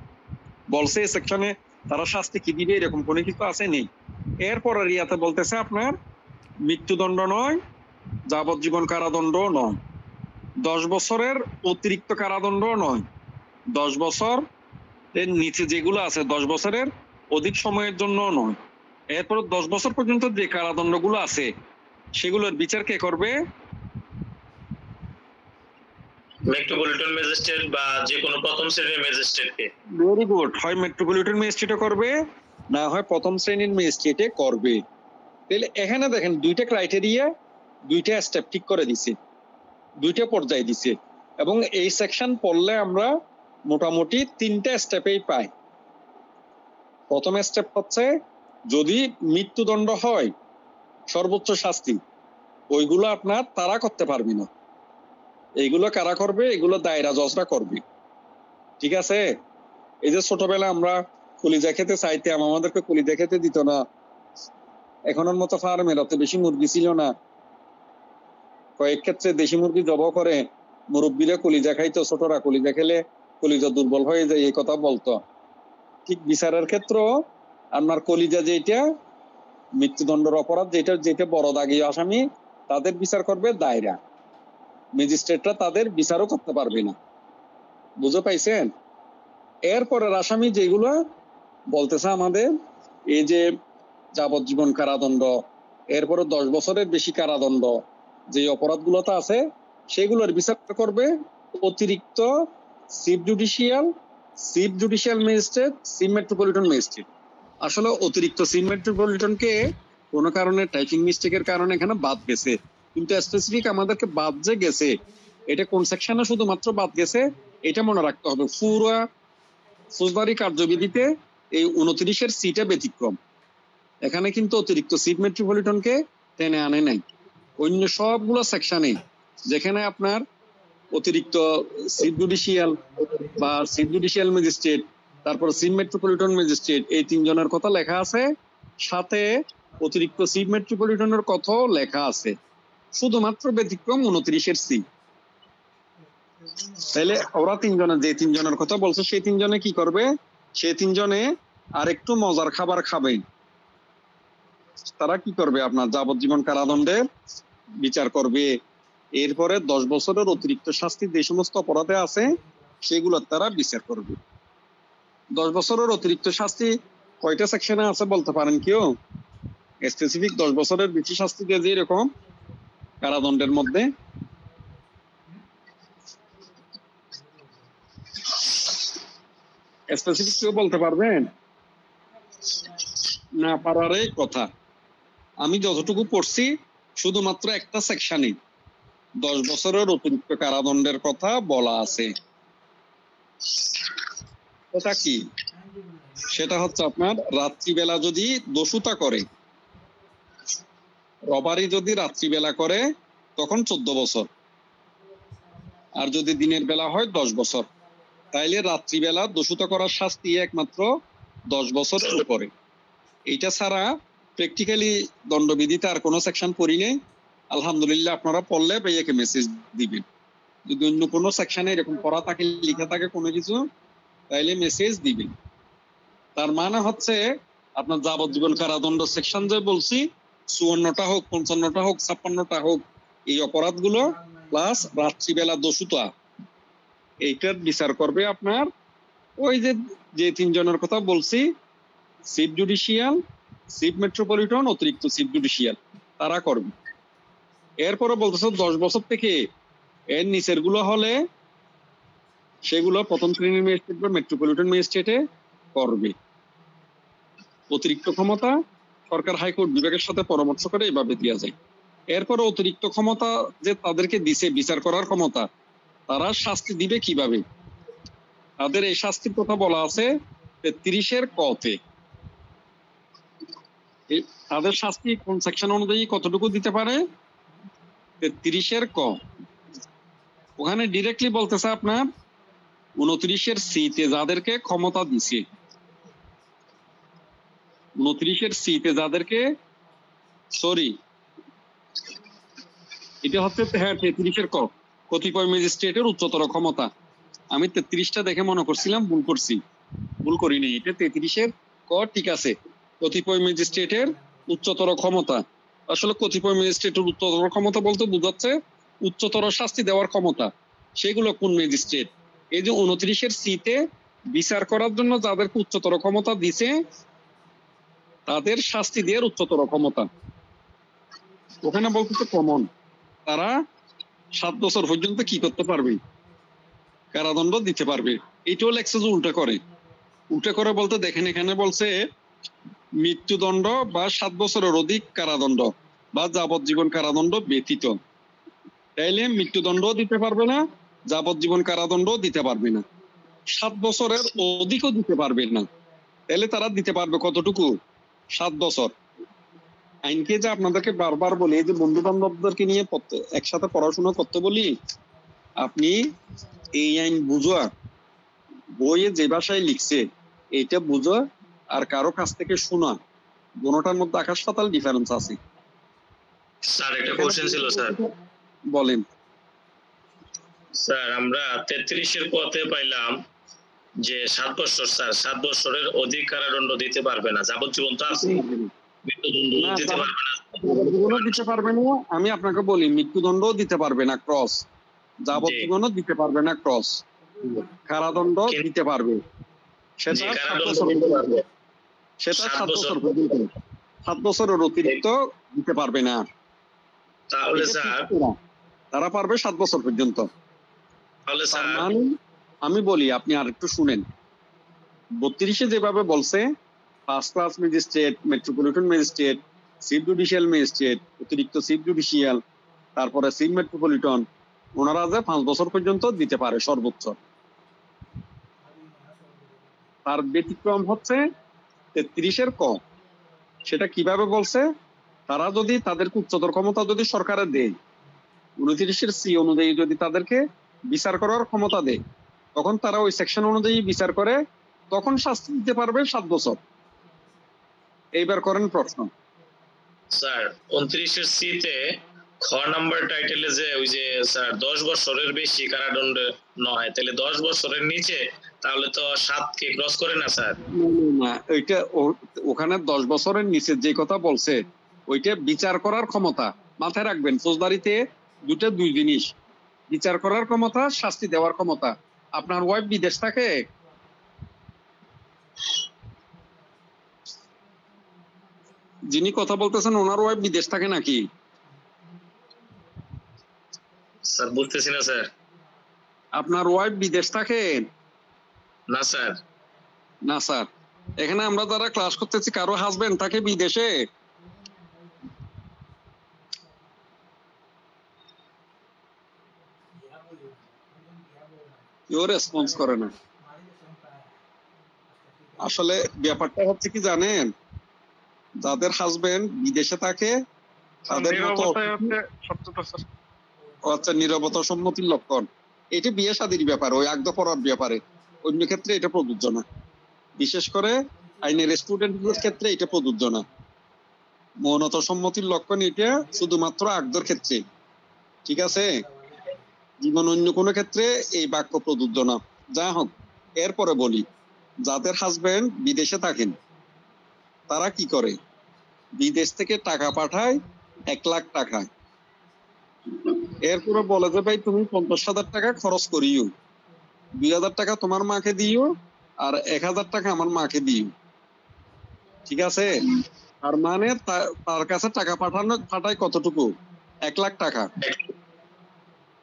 বলছে এই সেকশনে তারা শাস্তি কি দিবে এরকম কোনো কিছু আছে নেই। এরপর ইয়াতে বলতেছে আপনার মৃত্যুদণ্ড নয়, যাবজ্জীবন কারাদণ্ড নয়, 10 বছরের অতিরিক্ত কারাদণ্ড নয়, 10 বছর এর নিচে যেগুলো আছে 10 বছরের অধিক সময়ের জন্য নয়। এরপর 10 বছর পর্যন্ত যে কারাদণ্ডগুলো আছে সেগুলোর বিচার কে করবে? মেট্রোপলিটন ম্যাজিস্ট্রেট বা যে কোনো প্রথম শ্রেণীর ম্যাজিস্ট্রেটকে। Very good. হয় মেট্রোপলিটন ম্যাজিস্ট্রেটে করবে, না হয় প্রথম শ্রেণীর ম্যাজিস্ট্রেটে করবে। তাহলে এখানে দেখেন দুইটা ক্রাইটেরিয়া, দুইটা স্টেপ ঠিক করে দিছে, দুইটা পর্যায়ে দিছে। এবং এই সেকশন পড়লে আমরা মোটামুটি 3টা স্টেপেই পাই। প্রথম স্টেপ হচ্ছে যদি মৃত্যুদণ্ড হয় সর্বোচ্চ শাস্তি, ওইগুলো আপনার তারা করতে পারবে না। এইগুলো কারা করবে? এগুলো দায়রা জজরা করবে, ঠিক আছে? এই যে ছোটবেলা আমরা কলিজা খেতে চাইতাম, আমাদেরকে কলিজা খেতে দিত না। এখনের মতো ফার্মের অত বেশি মুরগি ছিল না, কয়েক ক্ষেত্রে দেশি মুরগি জবাই করে মুরব্বীরা কলিজা খাইতো, ছোটরা কলিজা খেলে কলিজা দুর্বল হয়ে যায়, এই কথা বলতো। ঠিক বিচারের ক্ষেত্র আপনার কলিজা যেটা মৃত্যুদণ্ডের অপরাধ, যেটা বড় দাগি আসামি, তাদের বিচার করবে দায়রা, ম্যাজিস্ট্রেটরা তাদের বিচারও করতে পারবে না। বুঝে পাইছেন? এরপরের আসামি যেগুলো বলতেছে আমাদের, এই যে যাবজ্জীবন কারাদণ্ড, এরপরে 10 বছরের বেশি কারাদণ্ড, যে অপরাধগুলোতে আছে সেগুলোর বিচার করবে অতিরিক্ত chief judicial magistrate, chief metropolitan magistrate. আসলে অতিরিক্ত চিফ মেট্রোপলিটনকে কোনো কারণে টাইপিং মিস্টেকের কারণে এখানে বাদ গেছে, কিন্তু স্পেসিফিক আমাদেরকে বাদ যে গেছে, এটা কোন সেকশনে শুধুমাত্র বাদ গেছে এটা মনে রাখতে হবে। পুরো ফৌজদারি কার্যবিধিতে এই 29-এর সিটা ব্যতিক্রম। এখানে কিন্তু অতিরিক্ত চিফ মেট্রোপলিটনকে টেনে আনে নাই। অন্য সবগুলো সেকশনে যেখানে আপনার অতিরিক্ত চিফ জুডিশিয়াল বা চিফ জুডিশিয়াল ম্যাজিস্ট্রেট, তারপর চিফ মেট্রোপলিটন ম্যাজিস্ট্রেট, এই 3 জনের কথা লেখা আছে, সাথে অতিরিক্ত চিফ মেট্রোপলিটনের কথাও লেখা আছে। শুধুমাত্র ব্যতিক্রম 29-এর সি। তাহলে ওরা 3 জনের, যে 3 জনের কথা বলছে সেই 3 জনে কি করবে? সেই 3 জনে আরেকটু মজার খাবার খাবে। তারা কি করবে? আপনার যাবজ্জীবন কারাদণ্ডে বিচার করবে। এরপরে 10 বছরের অতিরিক্ত শাস্তি যে সমস্ত অপরাধে আছে সেগুলো তারা বিচার করবে। 10 বছরের অতিরিক্ত শাস্তি কয়টা সেকশনে আছে বলতে পারেন কেউ? স্পেসিফিক 10 বছরের বেশি শাস্তি দিয়ে যে এরকম কারাদণ্ডের মধ্যে স্পেসিফিক কেউ বলতে পারবেন? না পারারই কথা। আমি যতটুকু পড়ছি শুধুমাত্র একটা সেকশনে 10 বছরের অতিরিক্ত কারাদণ্ডের কথা বলা আছে। এটা কি সেটা হচ্ছে আপনার রাত্রিবেলা যদি দস্যুতা করে, রবারি যদি রাত্রিবেলা করে তখন 14 বছর, আর যদি দিনের বেলা হয় 10 বছর। তাইলে রাত্রিবেলা দস্যুতা করার শাস্তি একমাত্র 10 বছরের উপরে। এইটা ছাড়া প্র্যাকটিক্যালি দণ্ডবিধিতে আর কোনো সেকশন পড়ি নেই। আলহামদুলিল্লাহ, আপনারা পড়লে ভাইয়াকে মেসেজ দিবেন। যদি অন্য কোনো সেকশনে এরকম পড়া থাকে, লিখা থাকে কোনো কিছু, তাইলে মেসেজ দিবেন। তার মানে হচ্ছে আপনার যাবজ্জীবন কারাদণ্ড সেকশন যে বলছি, 54টা হোক, 55টা হোক, 56টা হোক, এই অপরাধগুলো প্লাস রাত্রিবেলা দস্যুতা, এইটার বিচার করবে আপনার ওই যে 3 জনের কথা বলছি, চিফ জুডিশিয়াল, চিফ মেট্রোপলিটন, অতিরিক্ত চিফ জুডিশিয়াল, তারা করবে। এরপরে বলতেছে 10 বছর থেকে এর নিচের গুলো হলে সেগুলো প্রথম শ্রেণীর ম্যাজিস্ট্রেট বা মেট্রোপলিটন ম্যাজিস্ট্রেটে করবে। অতিরিক্ত ক্ষমতা সরকার হাইকোর্ট বিভাগের সাথে পরামর্শ করে এভাবে দেওয়া যায়। এরপরে অতিরিক্ত ক্ষমতা যে তাদেরকে দিছে বিচার করার ক্ষমতা, তারা শাস্তি দিবে কিভাবে? তাদের এই শাস্তির কথা বলা আছে 33-এর ক-তে। তাদের শাস্তি কোন সেকশন অনুযায়ী কতটুকু দিতে পারে? 33-এর ক। ওখানে ডিরেক্টলি বলতেছে আপনার 29-এর সি-তে যাদেরকে ক্ষমতা দিছে, 29-এর সি-তে যাদেরকে, সরি, এটা হচ্ছে 33-এর ক, কতিপয় ম্যাজিস্ট্রেটের উচ্চতর ক্ষমতা। আমি 33টা দেখে মনে করছিলাম ভুল করছি, ভুল করিনি, এটা 33-এর ক, ঠিক আছে। কতিপয় ম্যাজিস্ট্রেটের উচ্চতর ক্ষমতা, আসলে কতিপয় ম্যাজিস্ট্রেটের উচ্চতর ক্ষমতা বলতে বোঝাচ্ছে উচ্চতর শাস্তি দেওয়ার ক্ষমতা। সেগুলো কোন ম্যাজিস্ট্রেট? এই যে 29-এর সি-তে বিচার করার জন্য যাদেরকে উচ্চতর ক্ষমতা দিছে, তাদের শাস্তি দেওয়ার উচ্চতর ক্ষমতা। ওখানে বলতেছে কমন, তারা 7 বছর পর্যন্ত কি করতে পারবে? কারাদণ্ড দিতে পারবে। এইটাও লেক্সেস উল্টা করে। উল্টা করে বলতে দেখেন, এখানে বলছে মৃত্যুদণ্ড বা 7 বছরের অধিক কারাদণ্ড বা যাবজ্জীবন কারাদণ্ড ব্যতীত। তাইলে মৃত্যুদণ্ডও দিতে পারবে না, যাবজ্জীবন কারাদণ্ডও দিতে পারবে না, 7 বছরের অধিকও দিতে পারবে না। তাহলে তারা দিতে পারবে কতটুকু? 7 বছর। আইনকে যে আপনাদেরকে বারবার বলি, যে বন্ধু বান্ধবদেরকে নিয়ে একসাথে পড়াশোনা করতে বলি, আপনি এই আইন বুঝা, বইয়ে যে ভাষায় লিখছে এইটা বুঝা আর কারো কাছ থেকে শোনা, দুটোটার মধ্যে আকাশ পাতাল ডিফারেন্স আছে। স্যার একটা কোশ্চেন ছিল স্যার। বলেন স্যার আমরা 33-এর পথে পাইলাম যে 7 বছর, স্যার 7 বছরের অধিক কারাদণ্ড দিতে পারবে না, যাবজ্জীবন তো আছে, মৃত্যুদণ্ড দিতে পারবে না। দিতে পারবে না। আমি আপনাকে বলি, মৃত্যুদণ্ডও দিতে পারবে না ক্রস, যাবজ্জীবনও দিতে পারবে না ক্রস, কারাদণ্ড দিতে পারবে। সেটা 7 বছর পর্যন্ত, 7 বছরের অতিরিক্ত দিতে পারবে না। তাহলে স্যার তারা পারবে 7 বছর পর্যন্ত। তাহলে স্যার আমি বলি, আপনি আর একটু শুনেন। 32-এ যেভাবে বলছে first class magistrate, metropolitan magistrate, chief judicial magistrate, অতিরিক্ত চিফ জুডিশিয়াল, তারপরে চিফ মেট্রোপলিটন, ওনারা যে 5 বছর পর্যন্ত দিতে পারে সর্বোচ্চ। তার ব্যতিক্রম হচ্ছে 33-এর ক। সেটা কিভাবে বলছে? তারা যদি তাদেরকে উচ্চতর ক্ষমতা যদি সরকারের দেয়, 29-এর সি অনুযায়ী যদি তাদেরকে বিচার করার ক্ষমতা দেয়, তখন তারা ওই সেকশন অনুযায়ী বিচার করে, তখন শাস্তি দিতে পারবে 7 বছর। এইবার করেন প্রশ্ন। স্যার 29-এর সি-তে খ নাম্বার টাইটেলে যে ওই যে স্যার 10 বছরের বেশি কারাদণ্ড নয়, তাহলে 10 বছরের নিচে তাহলে তো 7 কে ক্রস করে না স্যার? না, ওইটা ওখানে 10 বছরের নিচে যে কথা বলছে ওইটা বিচার করার ক্ষমতা। মাথায় রাখবেন, ফৌজদারিতে দুই জিনিস, বিচার করার ক্ষমতা, শাস্তি দেওয়ার ক্ষমতা। আপনার ওয়াইফ বিদেশ থাকে, যিনি কথা বলতেছেন ওনার ওয়াইফ বিদেশ থাকে নাকি? স্যার বুঝতেছি না স্যার। আপনার ওয়াইফ বিদেশ থাকে? না স্যার। না স্যার। এখানে আমরা যারা ক্লাস করতেছি কারো হাজবেন্ড থাকে বিদেশে? কেউ রেসপন্স করে না। আসলে ব্যাপারটা হচ্ছে কি জানেন, যাদের হাজবেন্ড বিদেশে থাকে তাদের মতো নীরবতাই হচ্ছে সত্যতা স্যার। আচ্ছা, নীরবতা সম্মতির লক্ষণ। এটা বিয়ে শাদীর ব্যাপার, ওই আগদ পড়ার ব্যাপারে। অন্য ক্ষেত্রে এটা প্রযোজ্য না, বিশেষ করে আইনের স্টুডেন্টগুলোর ক্ষেত্রে এটা প্রযোজ্য না। মৌনতা সম্মতির লক্ষণ এটা শুধুমাত্র আগদর ক্ষেত্রে, ঠিক আছে? জীবন অন্য কোনো ক্ষেত্রে এই বাক্য প্রযোজ্য না। যা হোক, এরপরে বলি, যাদের হাজবেন্ড বিদেশে থাকেন তারা কি করে? বিদেশ থেকে টাকা পাঠায় 1 লাখ টাকা, এরপরে বলে যে ভাই তুমি 50,000 টাকা খরচ করিও, 2,000 টাকা তোমার মাকে দিও, আর 1,000 টাকা আমার মাকে দিও, ঠিক আছে? আর মানে তার কাছে টাকা পাঠায় কতটুকু? 1 লাখ টাকা।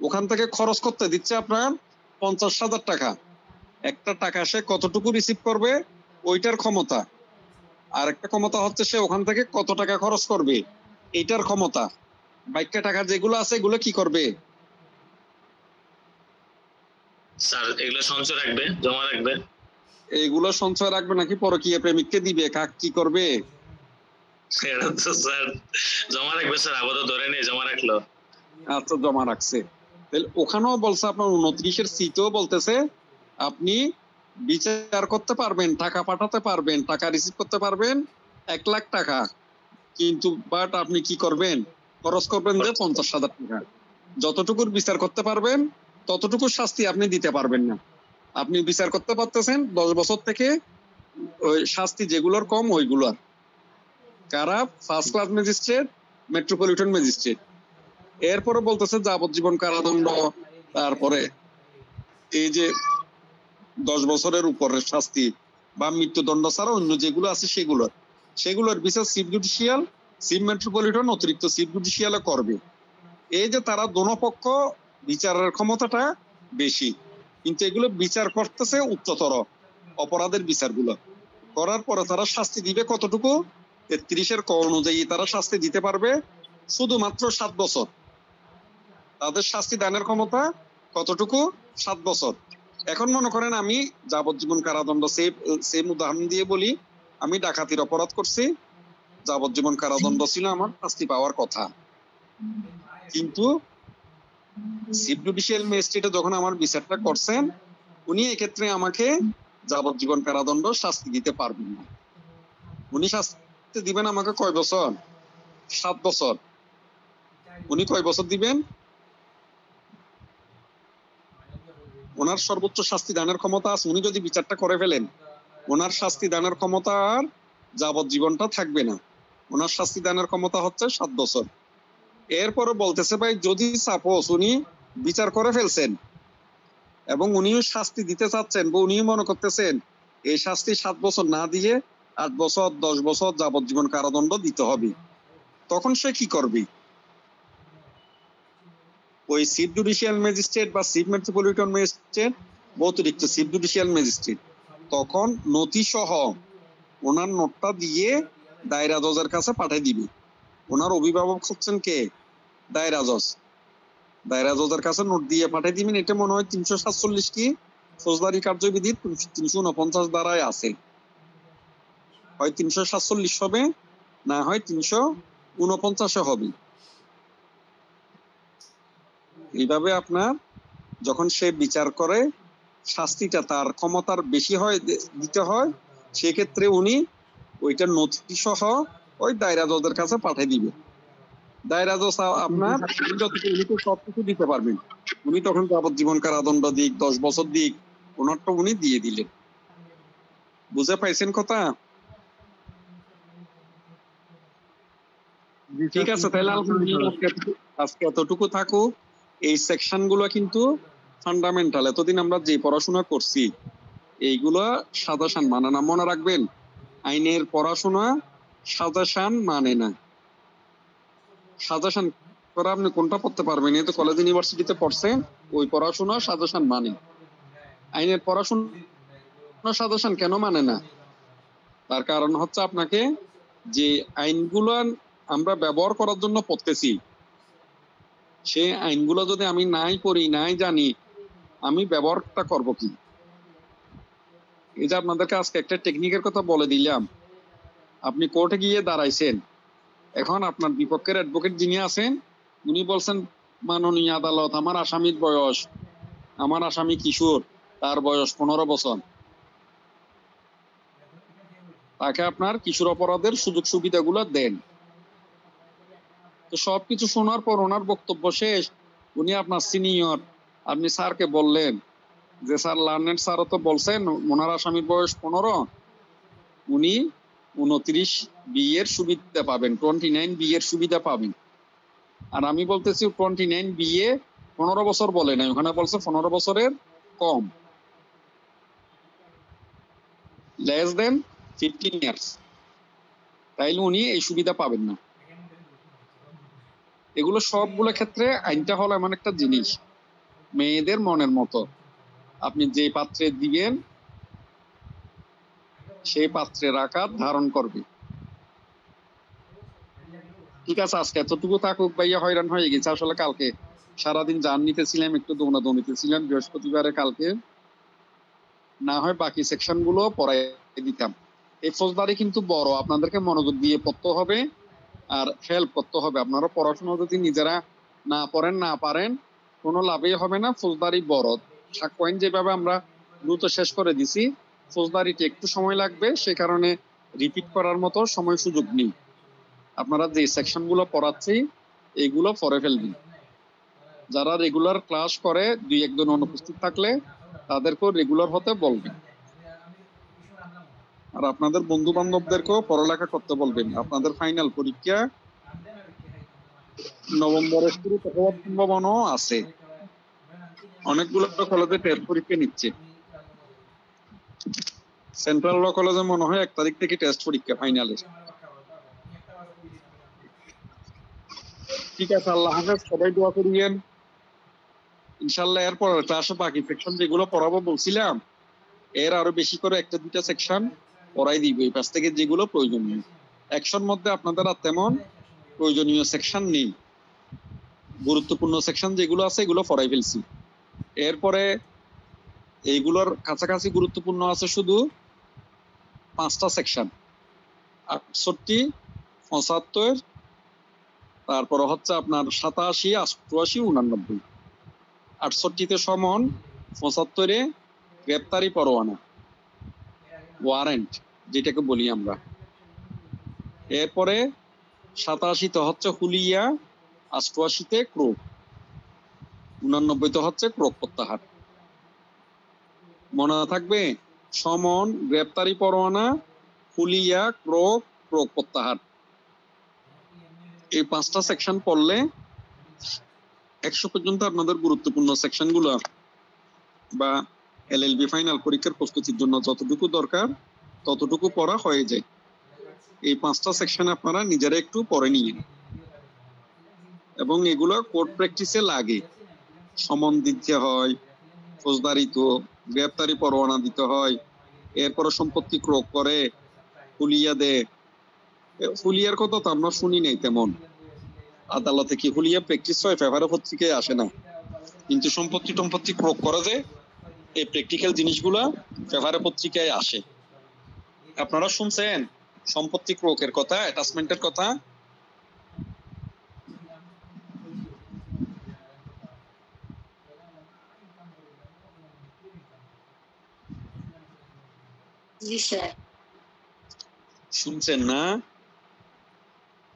ওখান থেকে খরচ করতে দিচ্ছে আপনার 50,000 টাকা। একটা টাকা সে কতটুকু রিসিভ করবে ওইটার ক্ষমতা, আর একটা ক্ষমতা হচ্ছে সে ওখান থেকে কত টাকা খরচ করবে এইটার ক্ষমতা। বাইকা টাকা যেগুলো আছে এগুলো কি করবে? স্যার এগুলো সঞ্চয় রাখবে, জমা রাখবে। এইগুলো সঞ্চয় রাখবে নাকি পরকীয়া প্রেমিককে দিবে? কাক কি করবে? এটা তো স্যার জমা রাখবে স্যার, আপাতত ধরে নিয়ে জমা রাখলো। আচ্ছা, জমা রাখছে। তাহলে ওখানেও বলছে আপনার 29-এর সিটেও বলতেছে আপনি বিচার করতে পারবেন, টাকা পাঠাতে পারবেন, টাকা রিসিভ করতে পারবেন 1 লাখ টাকা, কিন্তু বাট আপনি কি করবেন? খরচ করবেন যে 50,000 টাকা। যতটুকুর বিচার করতে পারবেন ততটুকু শাস্তি আপনি দিতে পারবেন না। আপনি বিচার করতে পারতেছেন 10 বছর থেকে ওই শাস্তি যেগুলোর কম ওইগুলোর। কারা? First class magistrate, metropolitan magistrate. এরপরে বলতেছে যাবজ্জীবন কারাদণ্ড, তারপরে এই যে 10 বছরের উপরের শাস্তি বা মৃত্যুদণ্ড ছাড়া অন্য যেগুলো আছে সেগুলোর বিচার চিফ জুডিশিয়াল, চিফ মেট্রোপলিটন, অতিরিক্ত চিফ জুডিশিয়ালে করবে। এই যে তারা দোনো পক্ষ বিচারের ক্ষমতাটা বেশি, কিন্তু এগুলো বিচার করতেছে উচ্চতর অপরাধের বিচারগুলো। করার পরে তারা শাস্তি দিবে কতটুকু? 33-এর ক অনুযায়ী তারা শাস্তি দিতে পারবে শুধুমাত্র 7 বছর। তাদের শাস্তি দানের ক্ষমতা কতটুকু? 7 বছর। এখন মনে করেন আমি যাবজ্জীবন কারাদণ্ড, সেম উদাহরণ দিয়ে বলি, আমি ডাকাতির অপরাধ করছি, যাবজ্জীবন কারাদণ্ড ছিল আমার শাস্তি পাওয়ার কথা, কিন্তু চিফ জুডিশিয়াল ম্যাজিস্ট্রেট যখন আমার বিচারটা করছেন উনি এক্ষেত্রে আমাকে যাবজ্জীবন কারাদণ্ড শাস্তি দিতে পারবেন না। উনি শাস্তি দিবেন আমাকে কয় বছর? 7 বছর। উনি কয় বছর দিবেন? ওনার সর্বোচ্চ শাস্তি দানের ক্ষমতা আছে। উনি যদি বিচারটা করে ফেলেন ওনার শাস্তি দানের ক্ষমতা আর যাবজ্জীবনটা থাকবে না, ওনার শাস্তি দানের ক্ষমতা হচ্ছে 7 বছর। এরপরে বলতেছে ভাই যদি সাপোজ উনি বিচার করে ফেলছেন এবং উনিও শাস্তি দিতে চাচ্ছেন বা উনিও মনে করতেছেন এই শাস্তি 7 বছর না দিয়ে 8 বছর 10 বছর যাবজ্জীবন কারাদণ্ড দিতে হবে, তখন সে কি করবে? ওই চিফ জুডিশিয়াল ম্যাজিস্ট্রেট বা চিফ মেট্রোপলিটন ম্যাজিস্ট্রেট বা অতিরিক্ত চিফ জুডিশিয়াল ম্যাজিস্ট্রেট তখন নথি সহ ওনার নোটটা দিয়ে দায়রা জজের কাছে পাঠিয়ে দিবে। ওনার অভিভাবক হচ্ছেন কে? দায়রা জজ। দায়রা জজের কাছে নোট দিয়ে পাঠিয়ে দিবেন। এটা মনে হয় 347 কি ফৌজদারি কার্যবিধির 349 ধারায় আছে, হয় 347 হবে, না হয় 349 হবে। এইভাবে আপনার যখন সে বিচার করে শাস্তিটা তার ক্ষমতার বেশি হয় দিতে হয়, সেক্ষেত্রে উনি ওইটার নথি সহ ওই দায়রা জজের কাছে পাঠিয়ে দিবে। দায়রা জজ আপনার উনি তো সবকিছু দিতে পারবেন, উনি তখন যাবজ্জীবন কারাদণ্ড দিক 10 বছর দিক ওনারটা উনি দিয়ে দিলেন। বুঝে পাইছেন কথা? ঠিক আছে, তাহলে আজকে এতটুকু থাকুক। এই সেকশন গুলো কিন্তু ফান্ডামেন্টাল। এতদিন আমরা যে পড়াশোনা করছি এইগুলো সাজেশন মানে না, মনে রাখবেন। আইনের পড়াশোনা সাজেশন মানে না। সাজেশন করে আপনি কোনটা পড়তে পারবেন? এই তো কলেজ ইউনিভার্সিটিতে পড়ছেন, ওই পড়াশোনা সাজেশন মানে। আইনের পড়াশোনা সাজেশন কেন মানে না? তার কারণ হচ্ছে আপনাকে যে আইনগুলো আমরা ব্যবহার করার জন্য পড়তেছি, সে আইনগুলো যদি আমি নাই পড়ি নাই জানি, আমি ব্যবহারটা করব কি? এই যে আপনাদেরকে আজকে একটা টেকনিকের কথা বলে দিলাম, আপনি কোর্টে গিয়ে দাঁড়াইছেন, এখন আপনার বিপক্ষের অ্যাডভোকেট যিনি আছেন উনি বলছেন, মাননীয় আদালত, আমার আসামির বয়স, আমার আসামি কিশোর, তার বয়স 15 বছর, তাকে আপনার কিশোর অপরাধের সুযোগ সুবিধাগুলো দেন। তো সবকিছু শোনার পর ওনার বক্তব্য শেষ, উনি আপনার সিনিয়র, আপনি স্যারকে বললেন যে স্যার, লার্নেড স্যারও তো বলছেন ওনার আসামির বয়স 15, উনি 29 বি এর সুবিধা পাবেন, 29 বি এর সুবিধা পাবেন। আর আমি বলতেছি 29 বি এ 15 বছর বলে নাই, ওখানে বলছে 15 বছরের কম, লেস দেন 15 ইয়ার্স, তাইলে উনি এই সুবিধা পাবেন না। এগুলো সবগুলো ক্ষেত্রে আইনটা হলো এমন একটা জিনিস, মেয়েদের মনের মতো, আপনি যে পাত্রে দিবেন সেই পাত্রের আকার ধারণ করবে। ঠিক আছে, আজকে এতটুকু থাকুক, ভাইয়া হয়রান হয়ে গেছে আসলে। কালকে সারাদিন জার্নিতে ছিলাম, একটু দৌড়াদৌড়িতে ছিলাম, বৃহস্পতিবারে কালকে না হয় বাকি সেকশন গুলো পড়াই দিতাম। এই ফৌজদারি কিন্তু বড়, আপনাদেরকে মনোযোগ দিয়ে পড়তে হবে আর হেল্প করতে হবে। আপনারা পড়াশোনা যদি নিজেরা না পড়েন, না পারেন, কোনো লাভই হবে না। ফৌজদারি বড়, সাক্ষ্য আইন যেভাবে আমরা দ্রুত শেষ করে দিছি, ফৌজদারিতে একটু সময় লাগবে, সে কারণে রিপিট করার মতো সময় সুযোগ নেই। আপনারা যে সেকশন গুলো পড়াচ্ছি এগুলো পড়ে ফেলবেন। যারা রেগুলার ক্লাস করে, 2-1 জন অনুপস্থিত থাকলে তাদেরকেও রেগুলার হতে বলবেন। আর আপনাদের বন্ধু বান্ধবদেরকেও পড়ালেখা করতে বলবেন। আপনাদের ফাইনাল পরীক্ষা নভেম্বরের শুরুতে হওয়ার সম্ভাবনাও আছে, অনেকগুলো কলেজে টেস্ট পরীক্ষা নিচ্ছে। সেন্ট্রাল ল কলেজে মনে হয় 1 তারিখ থেকে টেস্ট পরীক্ষা ফাইনালে। ঠিক আছে, আল্লাহ হাফেজ, সবাই দোয়া করিয়েন ইনশাল্লাহ। এরপর ক্লাসে বাকি সেকশন যেগুলো পড়াবো বলছিলাম, এর আরো বেশি করে 1-2টা সেকশন পড়াই দিব এই পাশ থেকে, যেগুলো প্রয়োজনীয়। একশোর মধ্যে আপনাদের আর তেমন প্রয়োজনীয় সেকশন নেই, গুরুত্বপূর্ণ সেকশন যেগুলো আছে এগুলো পড়াই ফেলছি। এরপরে এইগুলোর কাছাকাছি গুরুত্বপূর্ণ আছে শুধু 5টা সেকশন, 68, 75, তারপরে হচ্ছে আপনার 87, 88, 89। 68-তে সমন, 75-এ গ্রেপ্তারি পরোয়ানা, ওয়ারেন্ট যেটাকে বলি আমরা। এরপরে 87-তে হচ্ছে হুলিয়া, 88-তে ক্রোক, 89-তে হচ্ছে ক্রোক প্রত্যাহার। মনে থাকবে, সমন, গ্রেপ্তারি পরোয়ানা, হুলিয়া, ক্রোক, ক্রোক প্রত্যাহার, এই 5টা সেকশন পড়লে 100 পর্যন্ত আপনাদের গুরুত্বপূর্ণ সেকশন গুলো বা এলএলবি ফাইনাল পরীক্ষার প্রস্তুতির জন্য যতটুকু দরকার ততটুকু পড়া হয়ে যায়। এই 5টা সেকশন আপনারা নিজেরা একটু পড়ে নিন, এবং এগুলো কোর্ট প্র্যাকটিসে লাগে। সমন দিতে হয়, ফৌজদারি তো গ্রেপ্তারি পরোয়ানা দিতে হয়, এরপরে সম্পত্তি ক্রোক করে, হুলিয়া দেয়। হুলিয়ার কথা তো আমরা শুনি নাই তেমন, আদালতে কি হুলিয়া প্র্যাকটিস হয়? পেপারে পত্রিকায় আসে না, কিন্তু সম্পত্তি ক্রোক করে যে এই প্র্যাকটিক্যাল জিনিসগুলা পেপারে পত্রিকায় আসে। আপনারা শুনছেন সম্পত্তি ক্রোকের কথা, অ্যাটাচমেন্টের কথা? জি স্যার। শুনছেন না?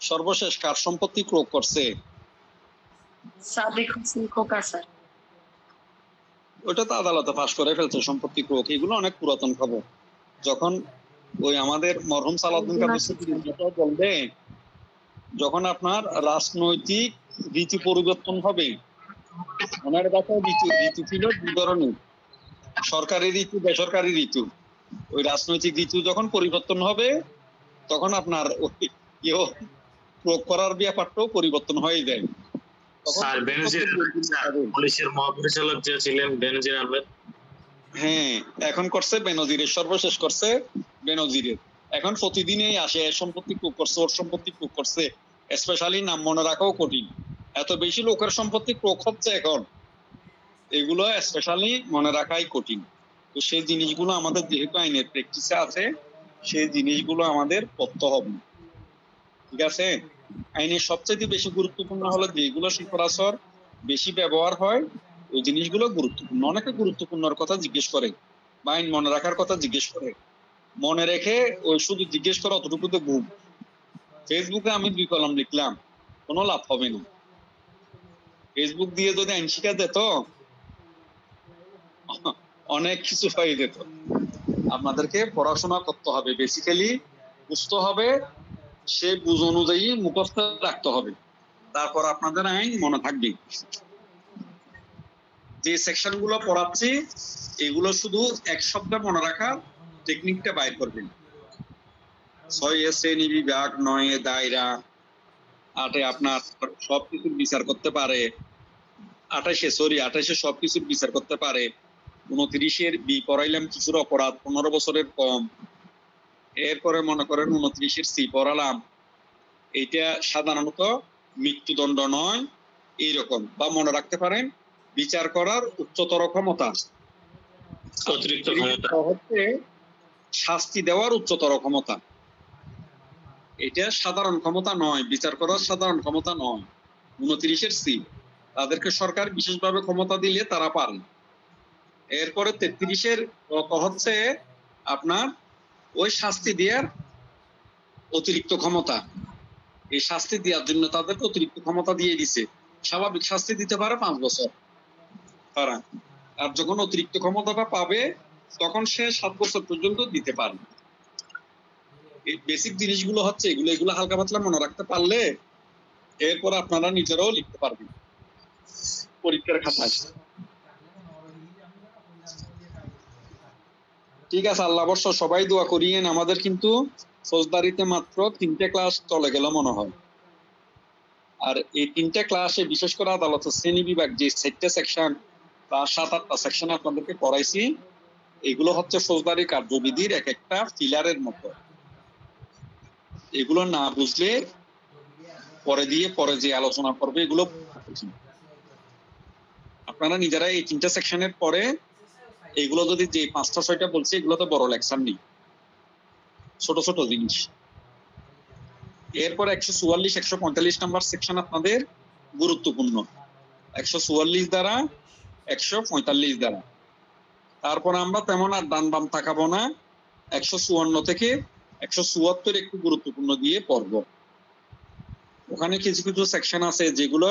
সর্বশেষ কার সম্পত্তি ক্রোক করছে? সাদেক হোসেন খোকা স্যার। ওটা তো আদালতে পাশ করে ফেলছে সম্পত্তি ক্রোক। এগুলো অনেক পুরাতন খবর। যখন ওই আমাদের মরহুম সালাউদ্দিন কাদের বলবে, যখন আপনার রাজনৈতিক রীতি পরিবর্তন হবে, ওনার কাছে রীতি ছিল 2 ধরনের, সরকারি ঋতু, বেসরকারি ঋতু। ওই রাজনৈতিক ঋতু যখন পরিবর্তন হবে তখন আপনার প্রয়োগ করার ব্যাপারটাও পরিবর্তন হয়ে যায়। স্যার বেনজির, পুলিশের মহাপরিচালক যে ছিলেন বেনজির আহমেদ, হ্যাঁ, এখন করছে বেনজিরের, সর্বশেষ করছে বেনজিরের। এখন প্রতিদিনই আসে সম্পত্তি ক্রোক করছে, ওর সম্পত্তি ক্রোক করছে। স্পেশালি নাম মনে রাখাও কঠিন, এত বেশি লোকের সম্পত্তি ক্রোক হচ্ছে এখন, এগুলো স্পেশালি মনে রাখাই কঠিন। তো সেই জিনিসগুলো আমাদের যেহেতু আইনের প্র্যাকটিসে আছে, সেই জিনিসগুলো আমাদের পড়তে হবে। ঠিক আছে? আইনের সবচেয়ে বেশি গুরুত্বপূর্ণ হলো যেগুলো সচরাচর বেশি ব্যবহার হয়, ওই জিনিসগুলো গুরুত্বপূর্ণ। অনেকে গুরুত্বপূর্ণর কথা জিজ্ঞেস করে বা আইন মনে রাখার কথা জিজ্ঞেস করে, মনে রেখে ওই শুধু জিজ্ঞেস করা অতটুকুতে ভুল। ফেসবুকে আমি 2 কলম লিখলাম, কোনো লাভ হবে না। ফেসবুক দিয়ে যদি আইন শিখা যেত, অনেক কিছু হয়ে যেত। আপনাদেরকে পড়াশোনা করতে হবে, বেসিক্যালি বুঝতে হবে, সে বুঝ অনুযায়ী মুখস্থ রাখতে হবে, তারপর আপনাদের আইন মনে থাকবে। যে সেকশন গুলো পড়াচ্ছি এগুলো শুধু এক শব্দে মনে রাখার টেকনিকটা বাইর করবেন। 6 শ্রেণী বিভাগ, 9 দায়রা, 8 আপনার সবকিছুর বিচার করতে পারে, 28 সবকিছুর বিচার করতে পারে, 29 বি পড়াইলাম কিছুর অপরাধ 15 বছরের কম, এরপরে মনে করেন 29 সি পড়ালাম, এটা সাধারণত মৃত্যুদণ্ড নয়, এইরকম। বা মনে রাখতে পারেন বিচার করার উচ্চতর ক্ষমতা, অতিরিক্ত ক্ষমতা হচ্ছে শাস্তি দেওয়ার উচ্চতর ক্ষমতা। এটা সাধারণ ক্ষমতা নয়, বিচার করার সাধারণ ক্ষমতা নয়। 29 সি তাদেরকে সরকার বিশেষভাবে ক্ষমতা দিলে তারা পারে। এরপরে 33 হচ্ছে আপনার ওই শাস্তি দেওয়ার অতিরিক্ত ক্ষমতা। এই শাস্তি দেওয়ার জন্য তাদেরকে অতিরিক্ত ক্ষমতা দিয়ে দিছে। স্বাভাবিক শাস্তি দিতে পারে 5 বছর তারা, আর যখন অতিরিক্ত ক্ষমতাটা পাবে তখন সে 7 বছর পর্যন্ত দিতে পারে। এই বেসিক জিনিসগুলো হচ্ছে এগুলো হালকা পাতলা মনে রাখতে পারলে এরপর আপনারা নিজেরাও লিখতে পারবেন পরীক্ষার খাতায়। ঠিক আছে, আল্লাহ বর্ষ সবাই দোয়া করিয়েন। আমাদের কিন্তু ফৌজদারিতে মাত্র 3টে ক্লাস চলে গেল মনে হয়। আর এই 3টে ক্লাসে বিশেষ করে আদালতের শ্রেণী বিভাগ যে 4টে সেকশন বা 7-8টা সেকশন আপনাদেরকে পড়াইছি, এগুলো হচ্ছে ফৌজদারি কার্যবিধির এক একটা পিলারের মতো। এগুলো না বুঝলে পরে যে আলোচনা করবে এগুলো আপনারা নিজেরা এই 3টে সেকশনের পরে এগুলো যদি যে 5টা 6টা বলছি এগুলো তো বড় লেকচার নেই, ছোট ছোট জিনিস। এরপর 144 145 নাম্বার সেকশন আপনাদের গুরুত্বপূর্ণ, 144 দ্বারা 145 দ্বারা। তারপর আমরা তেমন আর ডান বাম তাকাবো না, 154 থেকে 174 একটু গুরুত্বপূর্ণ দিয়ে পড়ব। ওখানে কিছু কিছু সেকশন আছে যেগুলো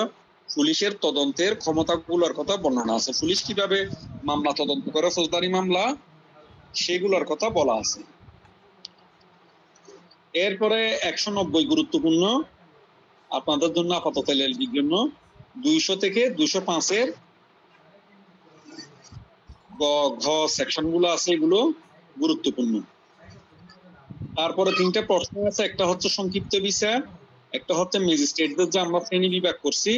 পুলিশের তদন্তের ক্ষমতাগুলোর কথা বর্ণনা আছে, পুলিশ কিভাবে মামলা তদন্ত করে ফৌজদারি মামলা, সেগুলোর কথা বলা আছে। এরপরে 190 গুরুত্বপূর্ণ আপনাদের জন্য, আপাতত এলএলবির জন্য। 200 থেকে 205 ঘ সেকশন গুলো আছে, এগুলো গুরুত্বপূর্ণ। তারপরে 3টে প্রশ্ন আছে, একটা হচ্ছে সংক্ষিপ্ত বিচার, একটা হচ্ছে ম্যাজিস্ট্রেটদের যে আমরা শ্রেণী বিভাগ করছি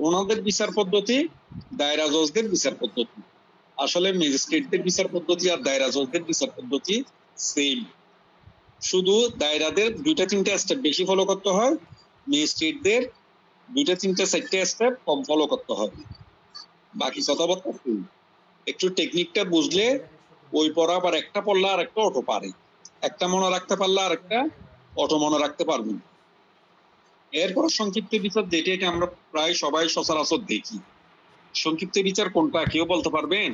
ওনাদের বিচার পদ্ধতি, দায়রা জজদের বিচার পদ্ধতি। আসলে ম্যাজিস্ট্রেটদের বিচার পদ্ধতি আর দায়রা জজদের বিচার পদ্ধতি সেম, শুধু দায়রাদের 2-3টে স্টেপ বেশি ফলো করতে হয়, ম্যাজিস্ট্রেটদের 2-3-4টে স্টেপ কম ফলো করতে হয়। বাকি কথাবার্তা একটু টেকনিকটা বুঝলে ওই পড়া আবার একটা পড়লে আর একটা অটো পারে, একটা মনে রাখতে পারলে আর একটা অটো মনে রাখতে পারবেন। এরপর সংক্ষিপ্ত বিচার, যেটা এটা আমরা প্রায় সবাই সচরাচর দেখি। সংক্ষিপ্ত বিচার কোনটা কেউ বলতে পারবেন?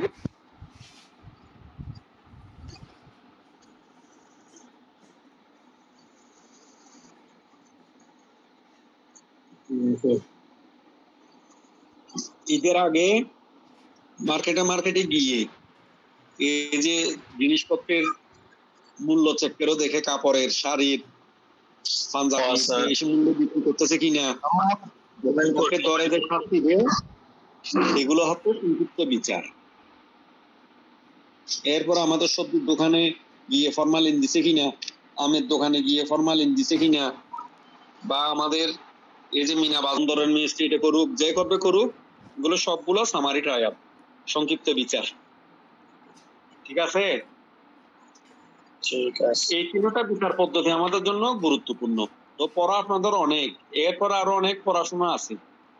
ঈদের আগে মার্কেটে গিয়ে এই যে জিনিসপত্রের মূল্য চেক করে দেখে, কাপড়ের, শাড়ির, পাঞ্জাবি এইসব মূল্য বিক্রি করতেছে কিনা, দরে যে শাস্তি দেয়, এগুলো হচ্ছে সংক্ষিপ্ত বিচার। এরপর আমাদের সবজির দোকানে গিয়ে ফরমালিন দিছে কিনা, আমের দোকানে গিয়ে ফরমালিন দিছে কিনা, বা আমাদের এই যে মিনা বান্দরের ম্যাজিস্ট্রেট করুক, যে করবে করুক, এগুলো সবগুলো সামারি ট্রায়াল, সংক্ষিপ্ত বিচার। ঠিক আছে? এই 3টা বিচার পদ্ধতি আমাদের জন্য গুরুত্বপূর্ণ। তো পড়া আপনাদের অনেক, এরপর আরো অনেক পড়াশোনা আছে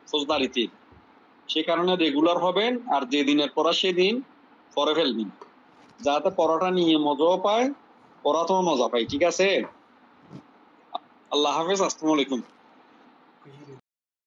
ফৌজদারিতে, সে কারণে রেগুলার হবেন, আর যে দিনের পড়া সেদিন পড়ে ফেলবেন। যাতে পড়াটা নিয়ে মজাও পায়, পড়াতেও মজা পায়। ঠিক আছে? আল্লাহ হাফেজ। আসসালামু আলাইকুম।